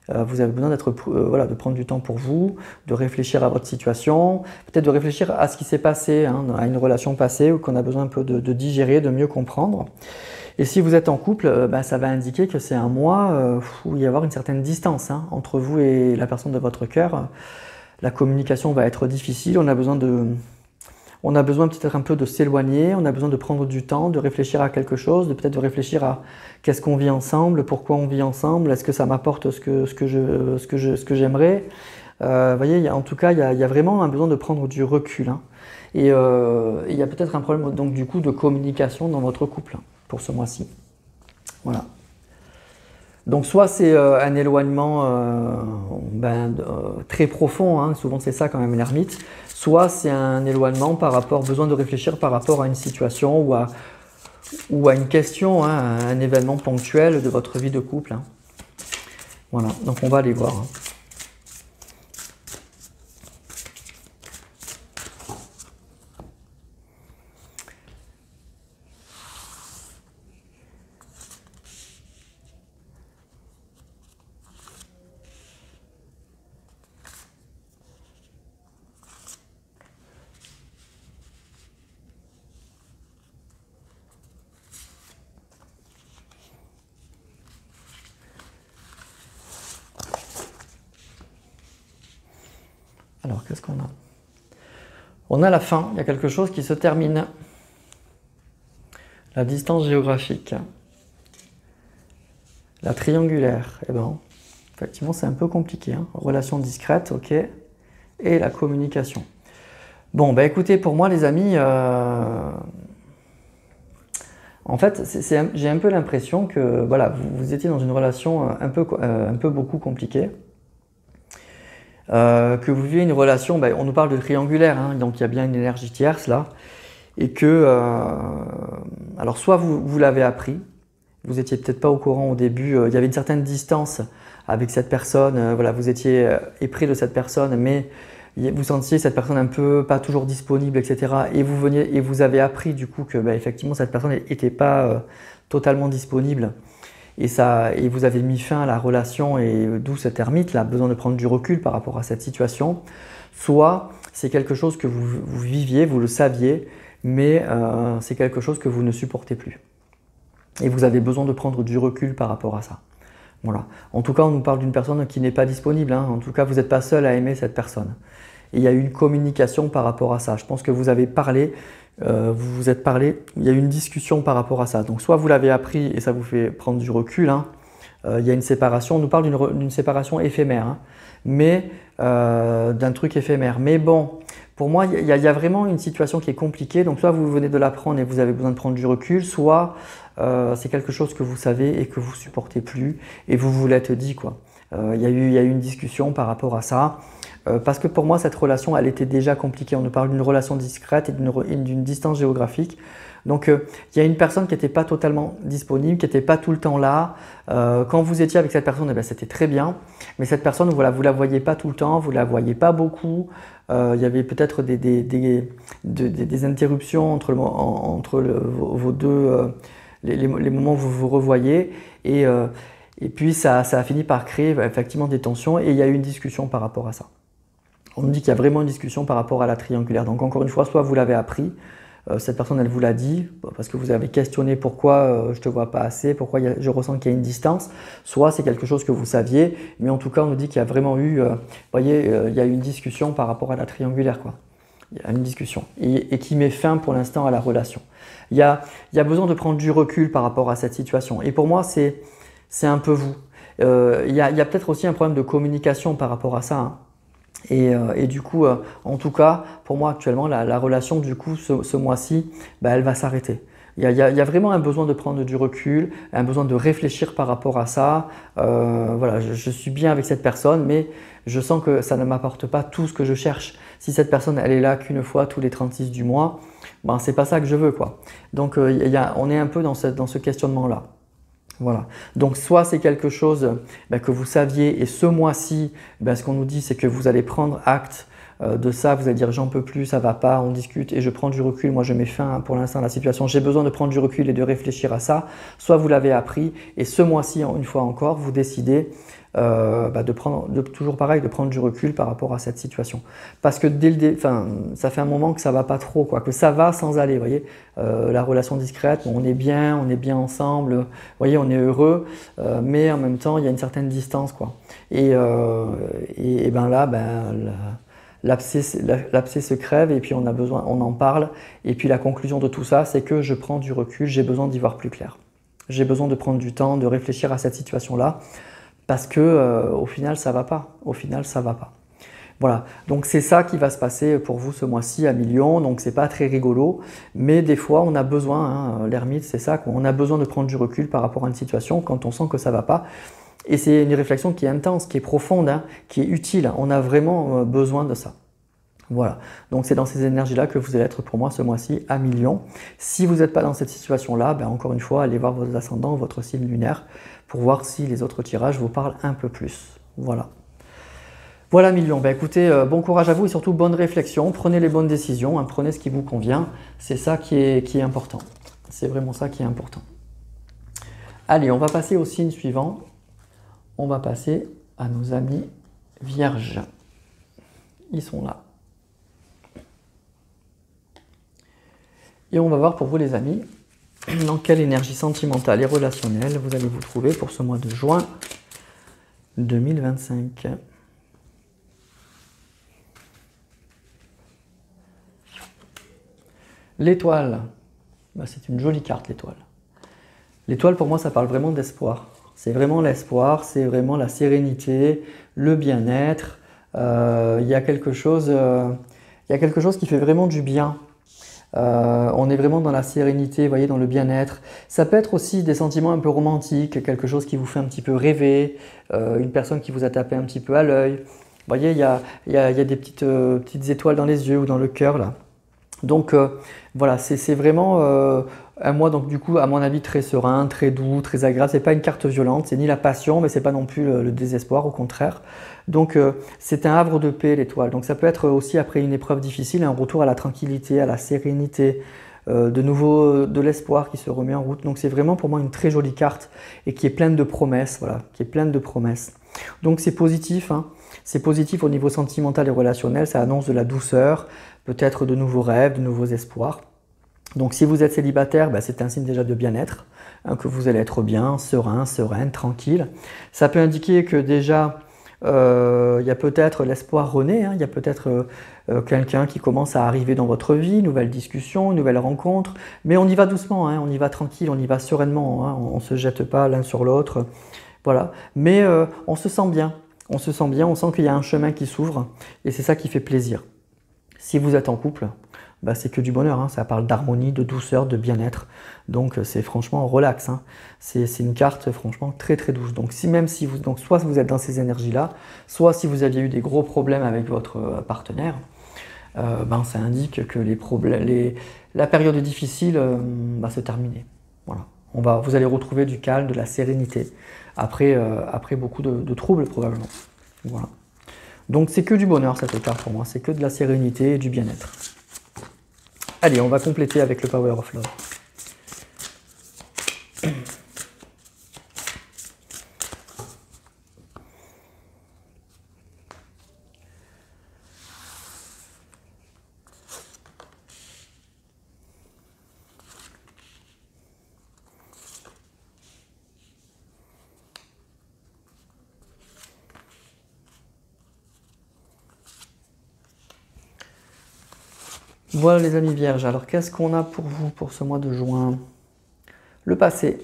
Vous avez besoin de prendre du temps pour vous, de réfléchir à votre situation, peut-être de réfléchir à ce qui s'est passé, à une relation passée ou qu'on a besoin un peu de digérer, de mieux comprendre. Et si vous êtes en couple, ça va indiquer que c'est un mois où il va y avoir une certaine distance entre vous et la personne de votre cœur. La communication va être difficile, on a besoin peut-être un peu de s'éloigner, on a besoin de prendre du temps, de réfléchir à quelque chose, peut-être de réfléchir à qu'est-ce qu'on vit ensemble, pourquoi on vit ensemble, est-ce que ça m'apporte ce que j'aimerais. Vous voyez, en tout cas, il y a vraiment un besoin de prendre du recul. Et il y a peut-être un problème donc du coup de communication dans votre couple pour ce mois-ci. Voilà. Donc soit c'est un éloignement très profond, souvent c'est ça quand même l'ermite, soit c'est un éloignement besoin de réfléchir par rapport à une situation ou à une question, à un événement ponctuel de votre vie de couple. Voilà, donc on va aller voir. Alors, qu'est-ce qu'on a? On a la fin, il y a quelque chose qui se termine. La distance géographique. La triangulaire, effectivement, c'est un peu compliqué. Relation discrète, ok. Et la communication. Bon, écoutez, pour moi, les amis, en fait, j'ai un peu l'impression que voilà, vous étiez dans une relation un peu beaucoup compliquée. Que vous vivez une relation, on nous parle de triangulaire, donc il y a bien une énergie tierce là, et que, alors soit vous l'avez appris, vous n'étiez peut-être pas au courant au début, il y avait une certaine distance avec cette personne, voilà, vous étiez épris de cette personne, mais vous sentiez cette personne un peu pas toujours disponible, etc. Et vous avez appris du coup que effectivement cette personne n'était pas totalement disponible et vous avez mis fin à la relation et d'où cette ermite, là, besoin de prendre du recul par rapport à cette situation. Soit c'est quelque chose que vous viviez, vous le saviez, mais c'est quelque chose que vous ne supportez plus. Et vous avez besoin de prendre du recul par rapport à ça. Voilà. En tout cas, on nous parle d'une personne qui n'est pas disponible. Hein. En tout cas, vous n'êtes pas seul à aimer cette personne. Et il y a eu une communication par rapport à ça. Je pense que vous avez parlé, vous vous êtes parlé, il y a eu une discussion par rapport à ça. Donc soit vous l'avez appris et ça vous fait prendre du recul, hein. Il y a une séparation, on nous parle d'une séparation éphémère, hein. Mais d'un truc éphémère. Mais bon, pour moi, il y a vraiment une situation qui est compliquée. Donc soit vous venez de l'apprendre et vous avez besoin de prendre du recul, soit c'est quelque chose que vous savez et que vous supportez plus et vous vous l'êtes dit, quoi. Il y a eu une discussion par rapport à ça. Parce que pour moi, cette relation, elle était déjà compliquée. On nous parle d'une relation discrète et d'une distance géographique. Donc, il y a une personne qui n'était pas totalement disponible, qui n'était pas tout le temps là. Quand vous étiez avec cette personne, c'était très bien. Mais cette personne, vous ne la voyez pas tout le temps, vous ne la voyez pas beaucoup. Il y avait peut-être des interruptions entre vos deux, les moments où vous vous revoyez. Et puis, ça a fini par créer effectivement des tensions et il y a eu une discussion par rapport à ça. On nous dit qu'il y a vraiment une discussion par rapport à la triangulaire. Donc encore une fois, soit vous l'avez appris, cette personne elle vous l'a dit, parce que vous avez questionné pourquoi je ne te vois pas assez, pourquoi je ressens qu'il y a une distance, soit c'est quelque chose que vous saviez, mais en tout cas on nous dit qu'il y a vraiment eu, vous voyez, il y a eu une discussion par rapport à la triangulaire, quoi. Il y a une discussion et qui met fin pour l'instant à la relation. Il y a besoin de prendre du recul par rapport à cette situation. Et pour moi, c'est un peu vous. Il y a peut-être aussi un problème de communication par rapport à ça, hein. Et du coup, en tout cas, pour moi actuellement, la relation, du coup, ce mois-ci, elle va s'arrêter. Il y a vraiment un besoin de prendre du recul, un besoin de réfléchir par rapport à ça. Voilà, je suis bien avec cette personne, mais je sens que ça ne m'apporte pas tout ce que je cherche. Si cette personne, elle est là qu'une fois tous les 36 du mois, c'est pas ça que je veux, quoi. Donc, on est un peu dans ce questionnement-là. Voilà. Donc soit c'est quelque chose que vous saviez et ce mois-ci, ce qu'on nous dit c'est que vous allez prendre acte de ça, vous allez dire j'en peux plus, ça va pas, on discute et je prends du recul, moi je mets fin pour l'instant à la situation, j'ai besoin de prendre du recul et de réfléchir à ça. Soit vous l'avez appris et ce mois-ci, une fois encore, vous décidez toujours pareil, de prendre du recul par rapport à cette situation. Parce que ça fait un moment que ça va pas trop, quoi, que ça va sans aller, vous voyez. La relation discrète, on est bien ensemble, vous voyez, on est heureux, mais en même temps, il y a une certaine distance, quoi. L'abcès se crève et puis on en parle. Et puis la conclusion de tout ça, c'est que je prends du recul, j'ai besoin d'y voir plus clair. J'ai besoin de prendre du temps, de réfléchir à cette situation-là. Parce que au final, ça va pas. Au final, ça va pas. Voilà. Donc c'est ça qui va se passer pour vous ce mois-ci à Million. Donc c'est pas très rigolo, mais des fois on a besoin. Hein, l'ermite, c'est ça. On a besoin de prendre du recul par rapport à une situation quand on sent que ça va pas. Et c'est une réflexion qui est intense, qui est profonde, hein, qui est utile. On a vraiment besoin de ça. Voilà, donc c'est dans ces énergies-là que vous allez être pour moi ce mois-ci à Million. Si vous n'êtes pas dans cette situation-là, encore une fois, allez voir vos ascendants, votre signe lunaire, pour voir si les autres tirages vous parlent un peu plus. Voilà. Voilà Million, écoutez, bon courage à vous et surtout bonne réflexion, prenez les bonnes décisions, hein, prenez ce qui vous convient, c'est ça qui est important. C'est vraiment ça qui est important. Allez, on va passer au signe suivant. On va passer à nos amis Vierges. Ils sont là. Et on va voir pour vous les amis, dans quelle énergie sentimentale et relationnelle vous allez vous trouver pour ce mois de juin 2025. L'étoile, c'est une jolie carte l'étoile. L'étoile pour moi ça parle vraiment d'espoir. C'est vraiment l'espoir, c'est vraiment la sérénité, le bien-être. Il y a quelque chose qui fait vraiment du bien. On est vraiment dans la sérénité, vous voyez, dans le bien-être. Ça peut être aussi des sentiments un peu romantiques, quelque chose qui vous fait un petit peu rêver, une personne qui vous a tapé un petit peu à l'œil. Vous voyez, il y a des petites étoiles dans les yeux ou dans le cœur là. Donc voilà, c'est vraiment un mois, donc du coup, à mon avis, très serein, très doux, très agréable. C'est pas une carte violente, c'est ni la passion, mais c'est pas non plus le désespoir, au contraire. Donc c'est un havre de paix, l'étoile. Donc ça peut être aussi, après une épreuve difficile, un retour à la tranquillité, à la sérénité, de nouveau de l'espoir qui se remet en route. Donc c'est vraiment pour moi une très jolie carte et qui est pleine de promesses, voilà, qui est pleine de promesses. Donc c'est positif, hein. C'est positif au niveau sentimental et relationnel, ça annonce de la douceur, peut-être de nouveaux rêves, de nouveaux espoirs. Donc si vous êtes célibataire, ben, c'est un signe déjà de bien-être, hein, que vous allez être bien, serein, sereine, tranquille. Ça peut indiquer que déjà, il y a peut-être l'espoir renaît, hein, il y a peut-être quelqu'un qui commence à arriver dans votre vie, nouvelle discussion, nouvelle rencontre, mais on y va doucement, hein, on y va tranquille, on y va sereinement, hein, on ne se jette pas l'un sur l'autre, voilà. Mais on se sent bien, on se sent bien, on sent qu'il y a un chemin qui s'ouvre, et c'est ça qui fait plaisir. Si vous êtes en couple, bah c'est que du bonheur, hein. Ça parle d'harmonie, de douceur, de bien-être. Donc c'est franchement relax, hein. C'est une carte franchement très très douce. Donc même si vous, donc soit vous êtes dans ces énergies-là, soit si vous aviez eu des gros problèmes avec votre partenaire, ben, ça indique que les problèmes, la période difficile va se terminer. Voilà. Vous allez retrouver du calme, de la sérénité, après beaucoup de troubles probablement. Voilà. Donc c'est que du bonheur cette carte pour moi, c'est que de la sérénité et du bien-être. Allez, on va compléter avec le Power of Love. Voilà les amis vierges, alors qu'est-ce qu'on a pour vous pour ce mois de juin? Le passé,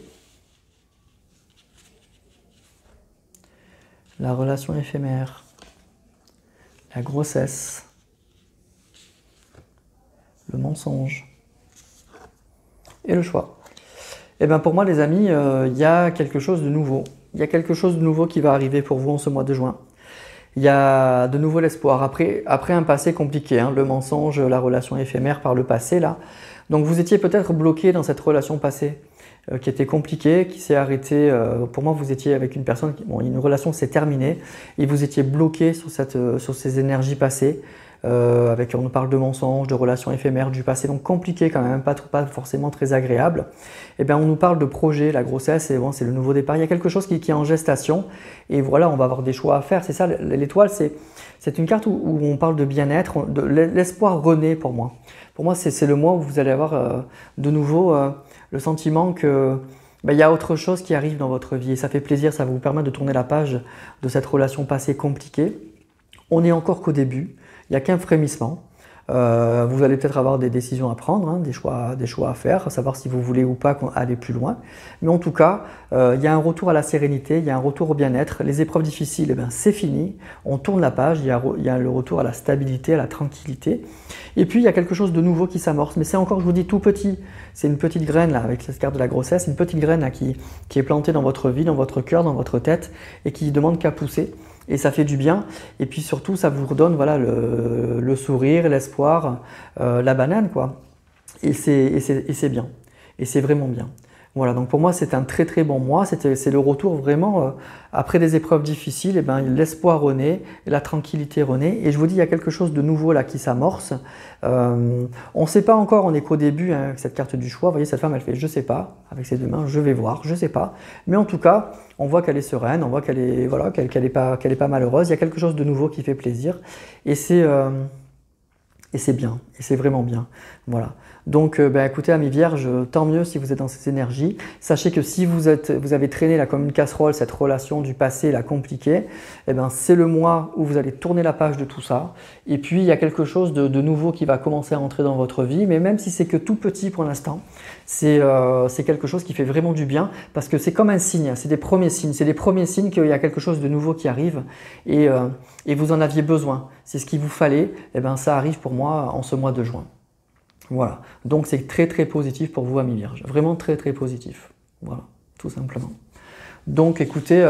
la relation éphémère, la grossesse, le mensonge et le choix. Et bien pour moi les amis, il y a quelque chose de nouveau. Il y a quelque chose de nouveau qui va arriver pour vous en ce mois de juin. Il y a de nouveau l'espoir, après un passé compliqué, hein, le mensonge, la relation éphémère par le passé là. Donc vous étiez peut-être bloqué dans cette relation passée qui était compliquée, qui s'est arrêtée. Pour moi vous étiez avec une personne, bon, une relation s'est terminée et vous étiez bloqué sur ces énergies passées. On parle de mensonges, de relations éphémères, du passé, donc compliqué quand même, pas forcément très agréable. Et bien on nous parle de projet, la grossesse, et bon, c'est le nouveau départ. Il y a quelque chose qui est en gestation, et voilà, on va avoir des choix à faire. C'est ça, l'étoile, c'est une carte où on parle de bien-être, de l'espoir renaît pour moi. Pour moi, c'est le mois où vous allez avoir de nouveau le sentiment que il y a autre chose qui arrive dans votre vie, et ça fait plaisir, ça va vous permettre de tourner la page de cette relation passée compliquée. On n'est encore qu'au début. Il n'y a qu'un frémissement. Vous allez peut-être avoir des décisions à prendre, hein, des choix à faire, savoir si vous voulez ou pas aller plus loin. Mais en tout cas, il y a un retour à la sérénité, il y a un retour au bien-être. Les épreuves difficiles, eh ben, c'est fini. On tourne la page, il y a le retour à la stabilité, à la tranquillité. Et puis, il y a quelque chose de nouveau qui s'amorce. Mais c'est encore, je vous dis, tout petit. C'est une petite graine, là, avec cette carte de la grossesse, une petite graine là, qui est plantée dans votre vie, dans votre cœur, dans votre tête, et qui demande qu'à pousser. Et ça fait du bien, et puis surtout ça vous redonne voilà, le sourire, l'espoir, la banane quoi. Et c'est bien, et c'est vraiment bien. Voilà, donc pour moi c'est un très très bon mois, c'est le retour vraiment, après des épreuves difficiles, et ben, l'espoir renaît, la tranquillité renaît, et je vous dis il y a quelque chose de nouveau là qui s'amorce. On ne sait pas encore, on n'est qu'au début, hein, avec cette carte du choix, vous voyez cette femme elle fait je sais pas, avec ses deux mains, je vais voir, je sais pas, mais en tout cas on voit qu'elle est sereine, on voit qu'elle est, voilà, qu'elle est pas malheureuse, il y a quelque chose de nouveau qui fait plaisir, et c'est bien, et c'est vraiment bien, voilà. Donc écoutez amis vierges, tant mieux si vous êtes dans ces énergies. Sachez que si vous avez traîné là comme une casserole cette relation du passé là compliquée, eh ben, c'est le mois où vous allez tourner la page de tout ça. Et puis il y a quelque chose de nouveau qui va commencer à entrer dans votre vie, mais même si c'est que tout petit pour l'instant, c'est quelque chose qui fait vraiment du bien parce que c'est comme un signe, c'est des premiers signes qu'il y a quelque chose de nouveau qui arrive et vous en aviez besoin. C'est ce qu'il vous fallait, et ben, ça arrive pour moi en ce mois de juin. Voilà, donc c'est très très positif pour vous amis vierges, vraiment très très positif, voilà, tout simplement. Donc écoutez,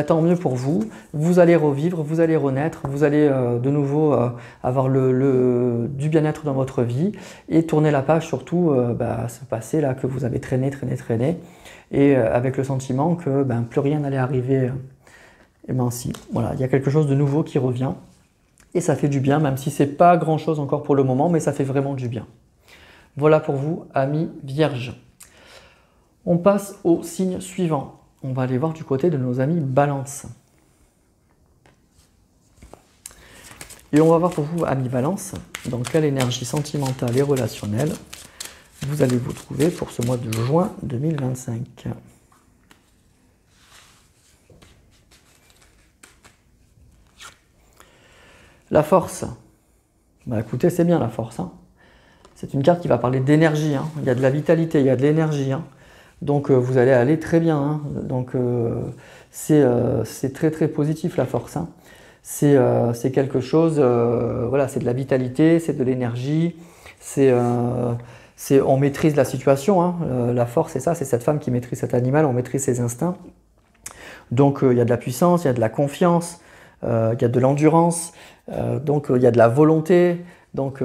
tant mieux pour vous. Vous allez revivre, vous allez renaître, vous allez de nouveau avoir du bien-être dans votre vie et tourner la page surtout, ce passé là que vous avez traîné, et avec le sentiment que plus rien n'allait arriver. Et si, voilà, il y a quelque chose de nouveau qui revient et ça fait du bien, même si c'est pas grand-chose encore pour le moment, mais ça fait vraiment du bien. Voilà pour vous, amis Vierges. On passe au signe suivant. On va aller voir du côté de nos amis Balance. Et on va voir pour vous, amis Balance, dans quelle énergie sentimentale et relationnelle vous allez vous trouver pour ce mois de juin 2025. La force. Écoutez, c'est bien la force. C'est une carte qui va parler d'énergie. Il y a de la vitalité, il y a de l'énergie. Donc vous allez aller très bien. Donc c'est très très positif la force. C'est quelque chose, voilà, c'est de la vitalité, c'est de l'énergie, on maîtrise la situation. La force, c'est ça, c'est cette femme qui maîtrise cet animal, on maîtrise ses instincts. Donc il y a de la puissance, il y a de la confiance, il y a de l'endurance, donc il y a de la volonté, donc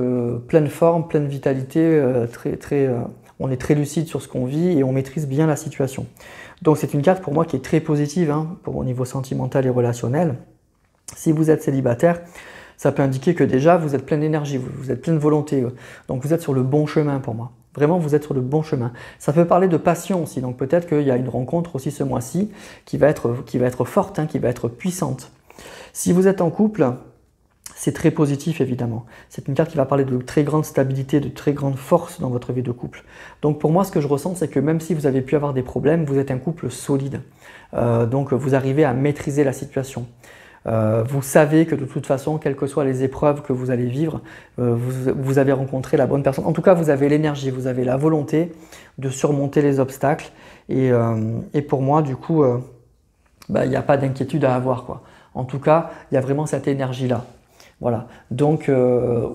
pleine forme, pleine vitalité, on est très lucide sur ce qu'on vit et on maîtrise bien la situation. Donc c'est une carte pour moi qui est très positive au niveau sentimental et relationnel. Si vous êtes célibataire, ça peut indiquer que déjà vous êtes plein d'énergie, vous êtes plein de volonté, donc vous êtes sur le bon chemin pour moi. Vraiment, vous êtes sur le bon chemin. Ça peut parler de passion aussi, donc peut-être qu'il y a une rencontre aussi ce mois-ci qui va être forte, qui va être puissante. Si vous êtes en couple, c'est très positif évidemment. C'est une carte qui va parler de très grande stabilité, de très grande force dans votre vie de couple. Donc pour moi, ce que je ressens, c'est que même si vous avez pu avoir des problèmes, vous êtes un couple solide. Donc vous arrivez à maîtriser la situation. Vous savez que de toute façon, quelles que soient les épreuves que vous allez vivre, vous avez rencontré la bonne personne. En tout cas, vous avez l'énergie, vous avez la volonté de surmonter les obstacles. Et pour moi, du coup, il n'y a pas d'inquiétude à avoir, quoi. En tout cas, il y a vraiment cette énergie-là. Voilà. Donc,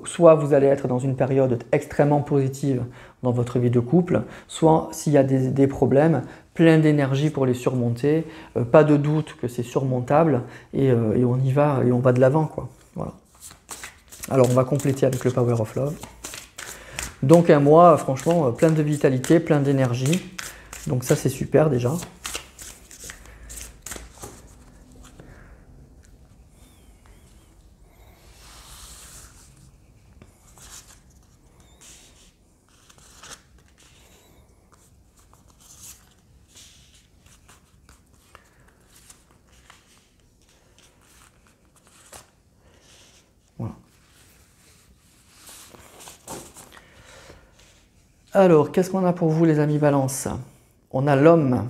soit vous allez être dans une période extrêmement positive dans votre vie de couple, soit s'il y a des problèmes, plein d'énergie pour les surmonter, pas de doute que c'est surmontable et on y va et on va de l'avant, quoi. Voilà. Alors on va compléter avec le Power of Love. Donc un mois franchement plein de vitalité, plein d'énergie. Donc ça c'est super déjà. Voilà. Alors, qu'est-ce qu'on a pour vous les amis Balance? On a l'homme.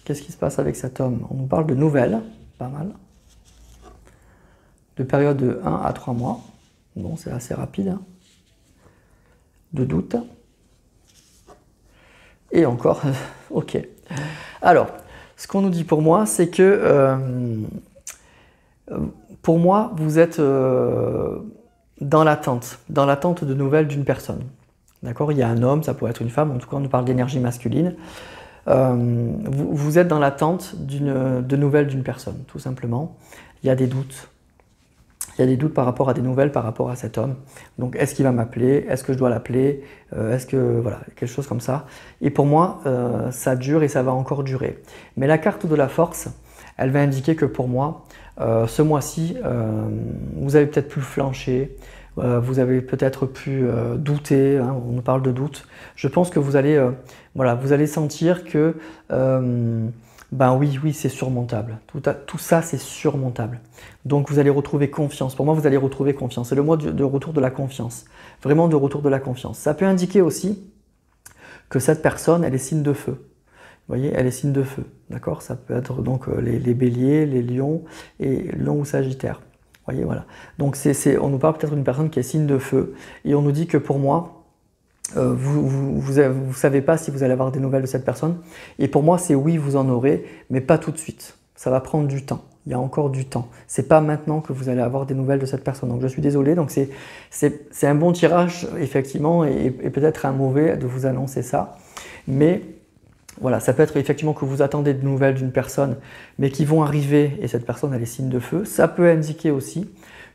Qu'est-ce qui se passe avec cet homme? On nous parle de nouvelles, pas mal. De période de 1 à 3 mois. Bon, c'est assez rapide. De doute. Et encore, ok. Alors, ce qu'on nous dit pour moi, c'est que pour moi, vous êtes dans l'attente de nouvelles d'une personne. D'accord? Il y a un homme, ça pourrait être une femme, en tout cas on nous parle d'énergie masculine. Vous êtes dans l'attente de nouvelles d'une personne, tout simplement. Il y a des doutes. Il y a des doutes par rapport à des nouvelles, par rapport à cet homme. Donc, est-ce qu'il va m'appeler? Est-ce que je dois l'appeler? Est-ce que, voilà, quelque chose comme ça. Et pour moi, ça dure et ça va encore durer. Mais la carte de la force, elle va indiquer que pour moi, ce mois-ci, vous avez peut-être pu flancher, vous avez peut-être pu douter, on nous parle de doute. Je pense que vous allez, voilà, vous allez sentir que, oui, c'est surmontable. Tout ça, c'est surmontable. Donc, vous allez retrouver confiance. Pour moi, vous allez retrouver confiance. C'est le mois de retour de la confiance. Vraiment de retour de la confiance. Ça peut indiquer aussi que cette personne, elle est signe de feu. Vous voyez, elle est signe de feu. D'accord? Ça peut être donc les béliers, les lions et lion ou sagittaire. Vous voyez, voilà. Donc, on nous parle peut-être d'une personne qui est signe de feu. Et on nous dit que pour moi, vous ne savez pas si vous allez avoir des nouvelles de cette personne. Et pour moi, c'est oui, vous en aurez, mais pas tout de suite. Ça va prendre du temps. Il y a encore du temps. C'est pas maintenant que vous allez avoir des nouvelles de cette personne. Donc je suis désolé. Donc c'est un bon tirage, effectivement, et peut-être un mauvais de vous annoncer ça. Mais Voilà, ça peut être effectivement que vous attendez de nouvelles d'une personne, mais qui vont arriver et cette personne a les signes de feu. Ça peut indiquer aussi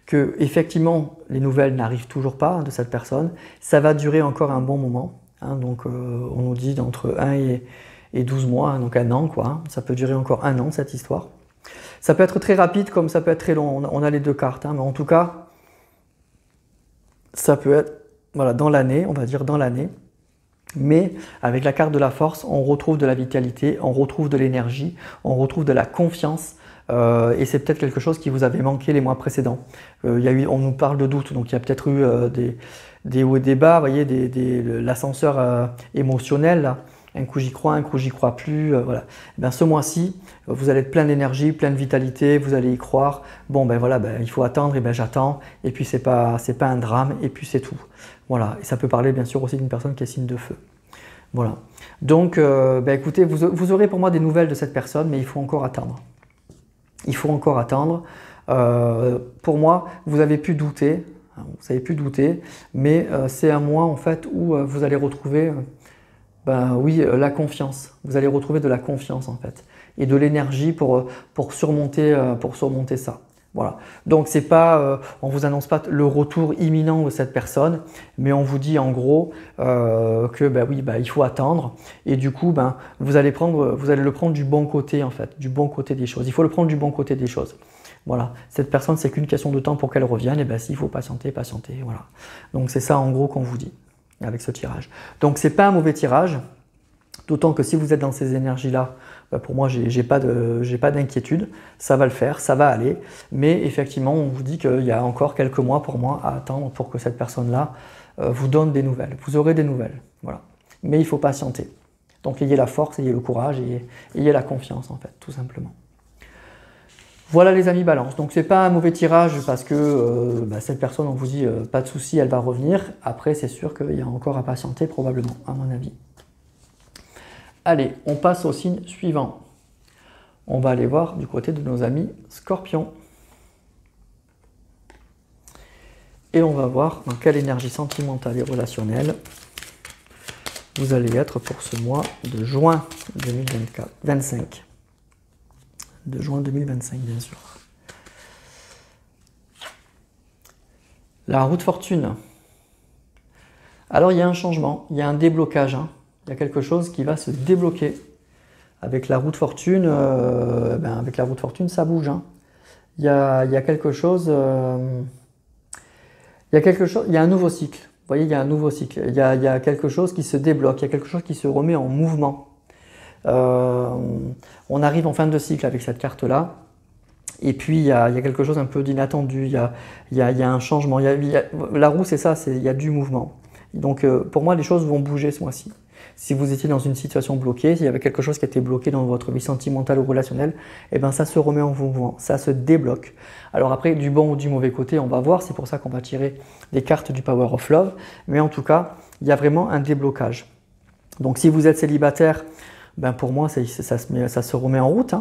que effectivement les nouvelles n'arrivent toujours pas de cette personne. Ça va durer encore un bon moment. Donc on nous dit d'entre 1 et 12 mois, donc un an, quoi. Ça peut durer encore un an cette histoire. Ça peut être très rapide comme ça peut être très long. On a les deux cartes, mais en tout cas, ça peut être voilà, dans l'année, on va dire dans l'année. Mais avec la carte de la force, on retrouve de la vitalité, on retrouve de l'énergie, on retrouve de la confiance. Et c'est peut-être quelque chose qui vous avait manqué les mois précédents. On nous parle de doute, donc il y a peut-être eu des hauts et des bas, vous voyez, l'ascenseur émotionnel, là. Un coup j'y crois, un coup j'y crois plus. Voilà. Ben, ce mois-ci, vous allez être plein d'énergie, plein de vitalité, vous allez y croire. Bon, ben voilà, ben, il faut attendre, et ben j'attends, et puis c'est pas un drame, et puis c'est tout. Voilà. Et ça peut parler bien sûr aussi d'une personne qui est signe de feu. Voilà. Donc, ben, écoutez, vous aurez pour moi des nouvelles de cette personne, mais il faut encore attendre. Il faut encore attendre. Pour moi, vous avez pu douter, mais c'est un mois en fait où vous allez retrouver oui, la confiance. Vous allez retrouver de la confiance en fait et de l'énergie pour surmonter ça. Voilà. Donc c'est pas, on vous annonce pas le retour imminent de cette personne, mais on vous dit en gros que oui, il faut attendre et du coup vous allez le prendre du bon côté en fait, du bon côté des choses. Il faut le prendre du bon côté des choses. Voilà. Cette personne, c'est qu'une question de temps pour qu'elle revienne. Et s'il faut patienter, voilà. Donc c'est ça en gros qu'on vous dit avec ce tirage. Donc c'est pas un mauvais tirage, d'autant que si vous êtes dans ces énergies-là, pour moi j'ai pas d'inquiétude, ça va le faire, ça va aller, mais effectivement on vous dit qu'il y a encore quelques mois pour moi à attendre pour que cette personne-là vous donne des nouvelles. Vous aurez des nouvelles, voilà. Mais il faut patienter. Donc ayez la force, ayez le courage, ayez la confiance en fait, tout simplement. Voilà les amis Balance, donc c'est pas un mauvais tirage parce que cette personne, on vous dit pas de souci, elle va revenir. Après c'est sûr qu'il y a encore à patienter probablement, à mon avis. Allez, on passe au signe suivant. On va aller voir du côté de nos amis Scorpions. Et on va voir dans quelle énergie sentimentale et relationnelle vous allez être pour ce mois de juin 2025. De juin 2025, bien sûr. La roue de fortune. Alors, il y a un changement, il y a un déblocage. Il y a quelque chose qui va se débloquer. Avec la roue de fortune, ça bouge. Il y a quelque chose... il y a un nouveau cycle. Vous voyez, il y a un nouveau cycle. Il y a quelque chose qui se débloque, il y a quelque chose qui se remet en mouvement. On arrive en fin de cycle avec cette carte-là. Et puis, il y a quelque chose un peu d'inattendu. Il y a un changement. La roue, c'est ça, il y a du mouvement. Donc, pour moi, les choses vont bouger ce mois-ci. Si vous étiez dans une situation bloquée, s'il y avait quelque chose qui était bloqué dans votre vie sentimentale ou relationnelle, ça se remet en mouvement, ça se débloque. Alors après, du bon ou du mauvais côté, on va voir. C'est pour ça qu'on va tirer des cartes du Power of Love. Mais en tout cas, il y a vraiment un déblocage. Donc, si vous êtes célibataire, pour moi, ça se remet en route.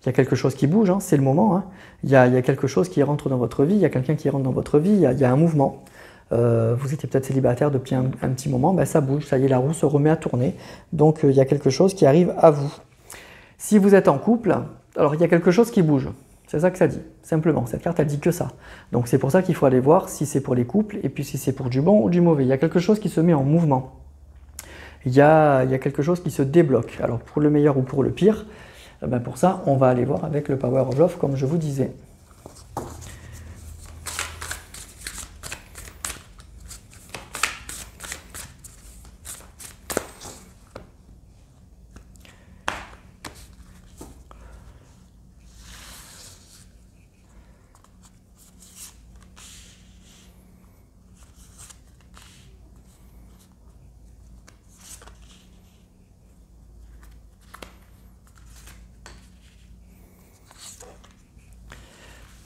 Il y a quelque chose qui bouge, c'est le moment. Il y a quelque chose qui rentre dans votre vie, il y a quelqu'un qui rentre dans votre vie, il y a un mouvement. Vous étiez peut-être célibataire depuis un petit moment, ça bouge, ça y est, la roue se remet à tourner. Donc, il y a quelque chose qui arrive à vous. Si vous êtes en couple, alors il y a quelque chose qui bouge. C'est ça que ça dit, simplement. Cette carte, elle dit que ça. Donc, c'est pour ça qu'il faut aller voir si c'est pour les couples et puis si c'est pour du bon ou du mauvais. Il y a quelque chose qui se met en mouvement. Il y a quelque chose qui se débloque. Alors, pour le meilleur ou pour le pire, pour ça, on va aller voir avec le Power of Love, comme je vous disais.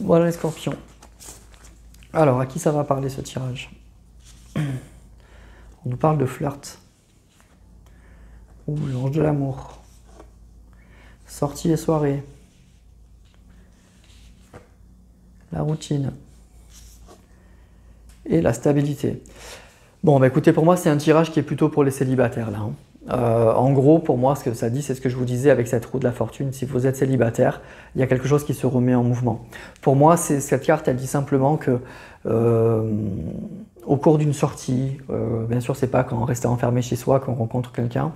Voilà les scorpions. Alors, à qui ça va parler ce tirage? On nous parle de flirt. Ouh, l'ange de l'amour. Sortie et soirée. La routine. Et la stabilité. Bon, écoutez, pour moi, c'est un tirage qui est plutôt pour les célibataires, là. En gros, pour moi, ce que ça dit, c'est ce que je vous disais avec cette roue de la fortune. Si vous êtes célibataire, il y a quelque chose qui se remet en mouvement. Pour moi, cette carte, elle dit simplement que au cours d'une sortie, bien sûr, c'est pas quand on reste enfermé chez soi qu'on rencontre quelqu'un,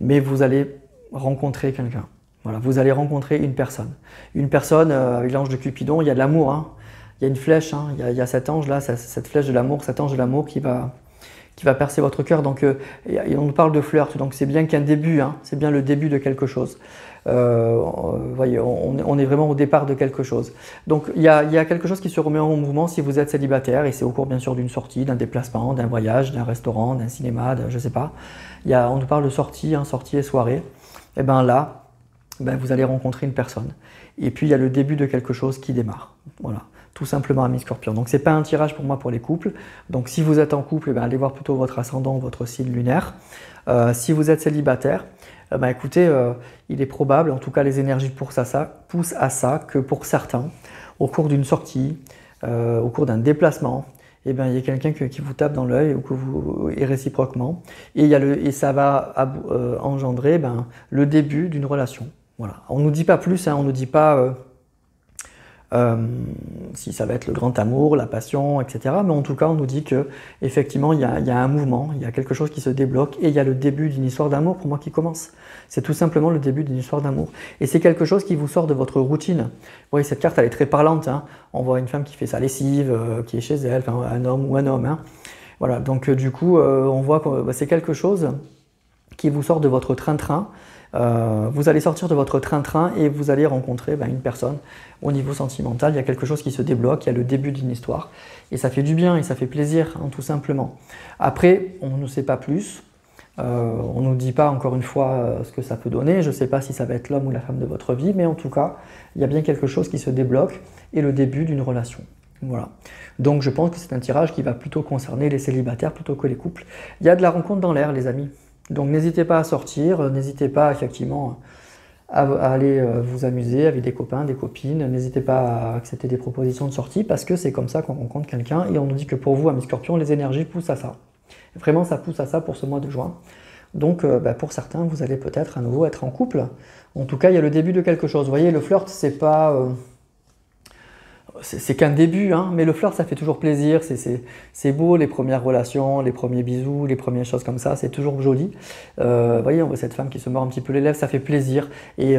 mais vous allez rencontrer quelqu'un. Voilà, vous allez rencontrer une personne. Une personne, avec l'ange de Cupidon, il y a de l'amour, hein. Il y a une flèche, hein. Il y a cet ange-là, cette flèche de l'amour, cet ange de l'amour qui va percer votre cœur. Donc, et on nous parle de flirt, donc c'est bien qu'un début, hein. C'est bien le début de quelque chose. Voyez, on est vraiment au départ de quelque chose. Donc il y a quelque chose qui se remet en mouvement si vous êtes célibataire, et c'est au cours bien sûr d'une sortie, d'un déplacement, d'un voyage, d'un restaurant, d'un cinéma, je ne sais pas. On nous parle de sortie, hein, sortie et soirée. Et bien là, vous allez rencontrer une personne. Et puis il y a le début de quelque chose qui démarre. Voilà. Tout simplement, ami Scorpion. Donc c'est pas un tirage pour moi pour les couples. Donc si vous êtes en couple, allez voir plutôt votre ascendant, votre signe lunaire. Si vous êtes célibataire, écoutez, il est probable, en tout cas les énergies poussent à ça, que pour certains, au cours d'une sortie, au cours d'un déplacement, il y a quelqu'un qui vous tape dans l'œil et réciproquement, et ça va engendrer le début d'une relation. Voilà. On ne nous dit pas plus, hein, on ne nous dit pas si ça va être le grand amour, la passion, etc. Mais en tout cas, on nous dit qu'effectivement, il y a un mouvement, il y a quelque chose qui se débloque, et il y a le début d'une histoire d'amour pour moi qui commence. C'est tout simplement le début d'une histoire d'amour. Et c'est quelque chose qui vous sort de votre routine. Vous voyez, cette carte, elle est très parlante, hein. On voit une femme qui fait sa lessive, qui est chez elle, enfin, un homme ou un homme, hein. Voilà, donc du coup, on voit que c'est quelque chose qui vous sort de votre train-train. Vous allez sortir de votre train-train et vous allez rencontrer une personne au niveau sentimental. Il y a quelque chose qui se débloque, il y a le début d'une histoire. Et ça fait du bien et ça fait plaisir, hein, tout simplement. Après, on ne sait pas plus. On ne nous dit pas encore une fois ce que ça peut donner. Je ne sais pas si ça va être l'homme ou la femme de votre vie, mais en tout cas, il y a bien quelque chose qui se débloque et le début d'une relation. Voilà. Donc je pense que c'est un tirage qui va plutôt concerner les célibataires plutôt que les couples. Il y a de la rencontre dans l'air, les amis. Donc n'hésitez pas à sortir, n'hésitez pas effectivement à aller vous amuser avec des copains, des copines. N'hésitez pas à accepter des propositions de sortie parce que c'est comme ça qu'on rencontre quelqu'un. Et on nous dit que pour vous, amis Scorpion, les énergies poussent à ça. Vraiment, ça pousse à ça pour ce mois de juin. Donc pour certains, vous allez peut-être à nouveau être en couple. En tout cas, il y a le début de quelque chose. Vous voyez, le flirt, c'est pas... c'est qu'un début, hein, mais le flirt, ça fait toujours plaisir, c'est beau, les premières relations, les premiers bisous, les premières choses comme ça, c'est toujours joli. Vous voyez, on voit cette femme qui se mord un petit peu les lèvres, ça fait plaisir. Et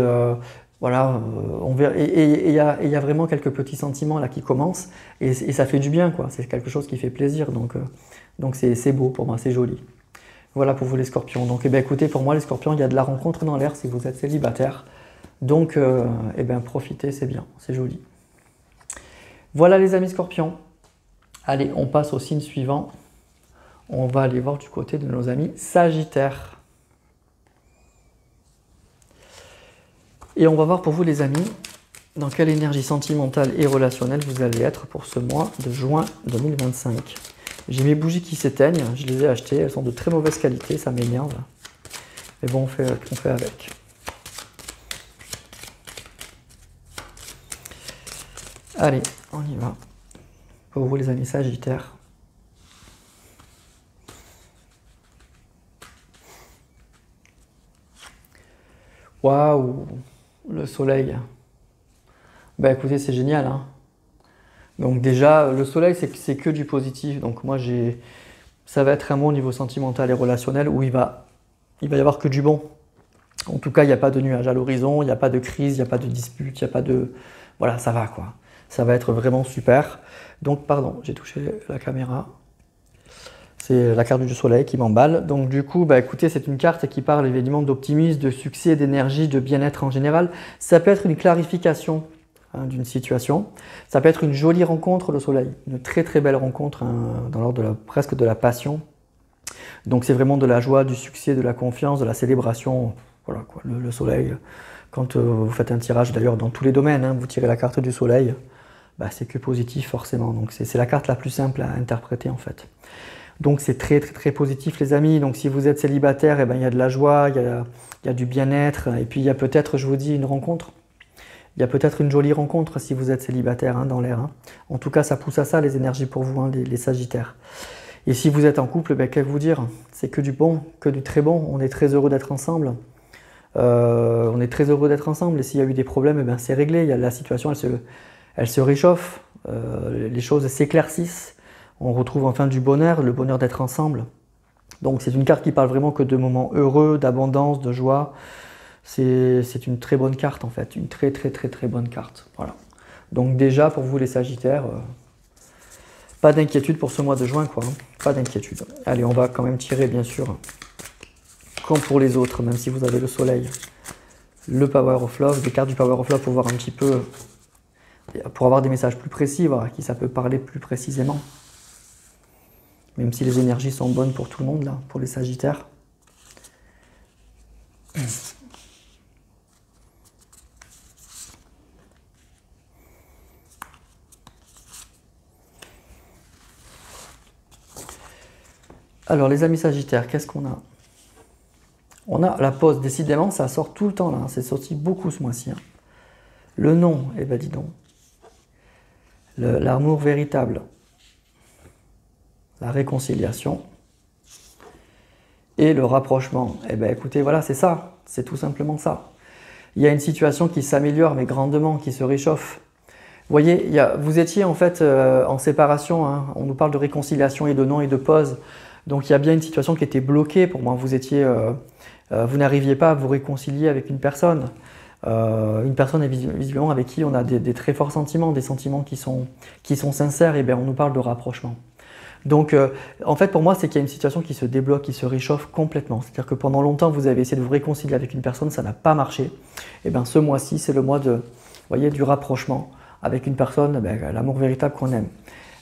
voilà, on verra. Et il y a vraiment quelques petits sentiments là qui commencent, et ça fait du bien, quoi. C'est quelque chose qui fait plaisir, donc c'est beau pour moi, c'est joli. Voilà pour vous les Scorpions. Donc écoutez, pour moi les Scorpions, il y a de la rencontre dans l'air si vous êtes célibataire. Donc profitez, c'est bien, c'est joli. Voilà les amis Scorpions. Allez, on passe au signe suivant. On va aller voir du côté de nos amis Sagittaires. Et on va voir pour vous les amis, dans quelle énergie sentimentale et relationnelle vous allez être pour ce mois de juin 2025. J'ai mes bougies qui s'éteignent, je les ai achetées, elles sont de très mauvaise qualité, ça m'énerve. Mais bon, on fait avec. Allez, on y va. Pour vous les amis Sagittaires. Waouh, le soleil. Écoutez, c'est génial, hein. Donc déjà, le soleil, c'est que du positif. Donc moi, ça va être un mois au niveau sentimental et relationnel où il va y avoir que du bon. En tout cas, il n'y a pas de nuages à l'horizon, il n'y a pas de crise, il n'y a pas de dispute, il n'y a pas de... Voilà, ça va quoi. Ça va être vraiment super. Donc, pardon, j'ai touché la caméra. C'est la carte du soleil qui m'emballe. Donc du coup, écoutez, c'est une carte qui parle évidemment d'optimisme, de succès, d'énergie, de bien-être en général. Ça peut être une clarification d'une situation. Ça peut être une jolie rencontre, le soleil. Une très très belle rencontre, dans l'ordre presque de la passion. Donc c'est vraiment de la joie, du succès, de la confiance, de la célébration. Voilà quoi, le soleil. Quand vous faites un tirage, d'ailleurs dans tous les domaines, hein, vous tirez la carte du soleil, c'est que positif forcément. Donc c'est la carte la plus simple à interpréter en fait. Donc c'est très très très positif les amis. Donc si vous êtes célibataire, il y a de la joie, il y a du bien-être. Et puis il y a peut-être, je vous dis, une rencontre. Il y a peut-être une jolie rencontre si vous êtes célibataire, hein, dans l'air. Hein. En tout cas, ça pousse à ça les énergies pour vous, hein, les Sagittaires. Et si vous êtes en couple, ben, qu'est-ce que vous dire? C'est que du bon, que du très bon. On est très heureux d'être ensemble. On est très heureux d'être ensemble. Et s'il y a eu des problèmes, eh ben, c'est réglé. La situation, elle se réchauffe. Les choses s'éclaircissent. On retrouve enfin du bonheur, le bonheur d'être ensemble. Donc c'est une carte qui parle vraiment que de moments heureux, d'abondance, de joie. C'est une très bonne carte en fait, une très bonne carte. Voilà. Donc déjà pour vous les Sagittaires, pas d'inquiétude pour ce mois de juin quoi, hein. Pas d'inquiétude. Allez, on va quand même tirer bien sûr, comme pour les autres, même si vous avez le soleil, le Power of Love, des cartes du Power of Love pour voir un petit peu, pour avoir des messages plus précis, voir à qui ça peut parler plus précisément. Même si les énergies sont bonnes pour tout le monde là, pour les Sagittaires. Alors les amis Sagittaires, qu'est-ce qu'on a? On a la pause, décidément ça sort tout le temps là, c'est sorti beaucoup ce mois-ci. Hein. Le nom, eh ben dis donc. L'amour véritable. La réconciliation. Et le rapprochement. Eh ben écoutez, voilà, c'est ça, c'est tout simplement ça. Il y a une situation qui s'améliore mais grandement, qui se réchauffe. Vous voyez, vous étiez en fait en séparation, hein. On nous parle de réconciliation et de non et de pause. Donc il y a bien une situation qui était bloquée pour moi. Vous n'arriviez pas à vous réconcilier avec une personne visiblement avec qui on a des très forts sentiments, des sentiments qui sont sincères, et bien on nous parle de rapprochement. Donc en fait pour moi c'est qu'il y a une situation qui se débloque, qui se réchauffe complètement. C'est-à-dire que pendant longtemps vous avez essayé de vous réconcilier avec une personne, ça n'a pas marché. Et bien ce mois-ci c'est le mois du rapprochement avec une personne, l'amour véritable qu'on aime.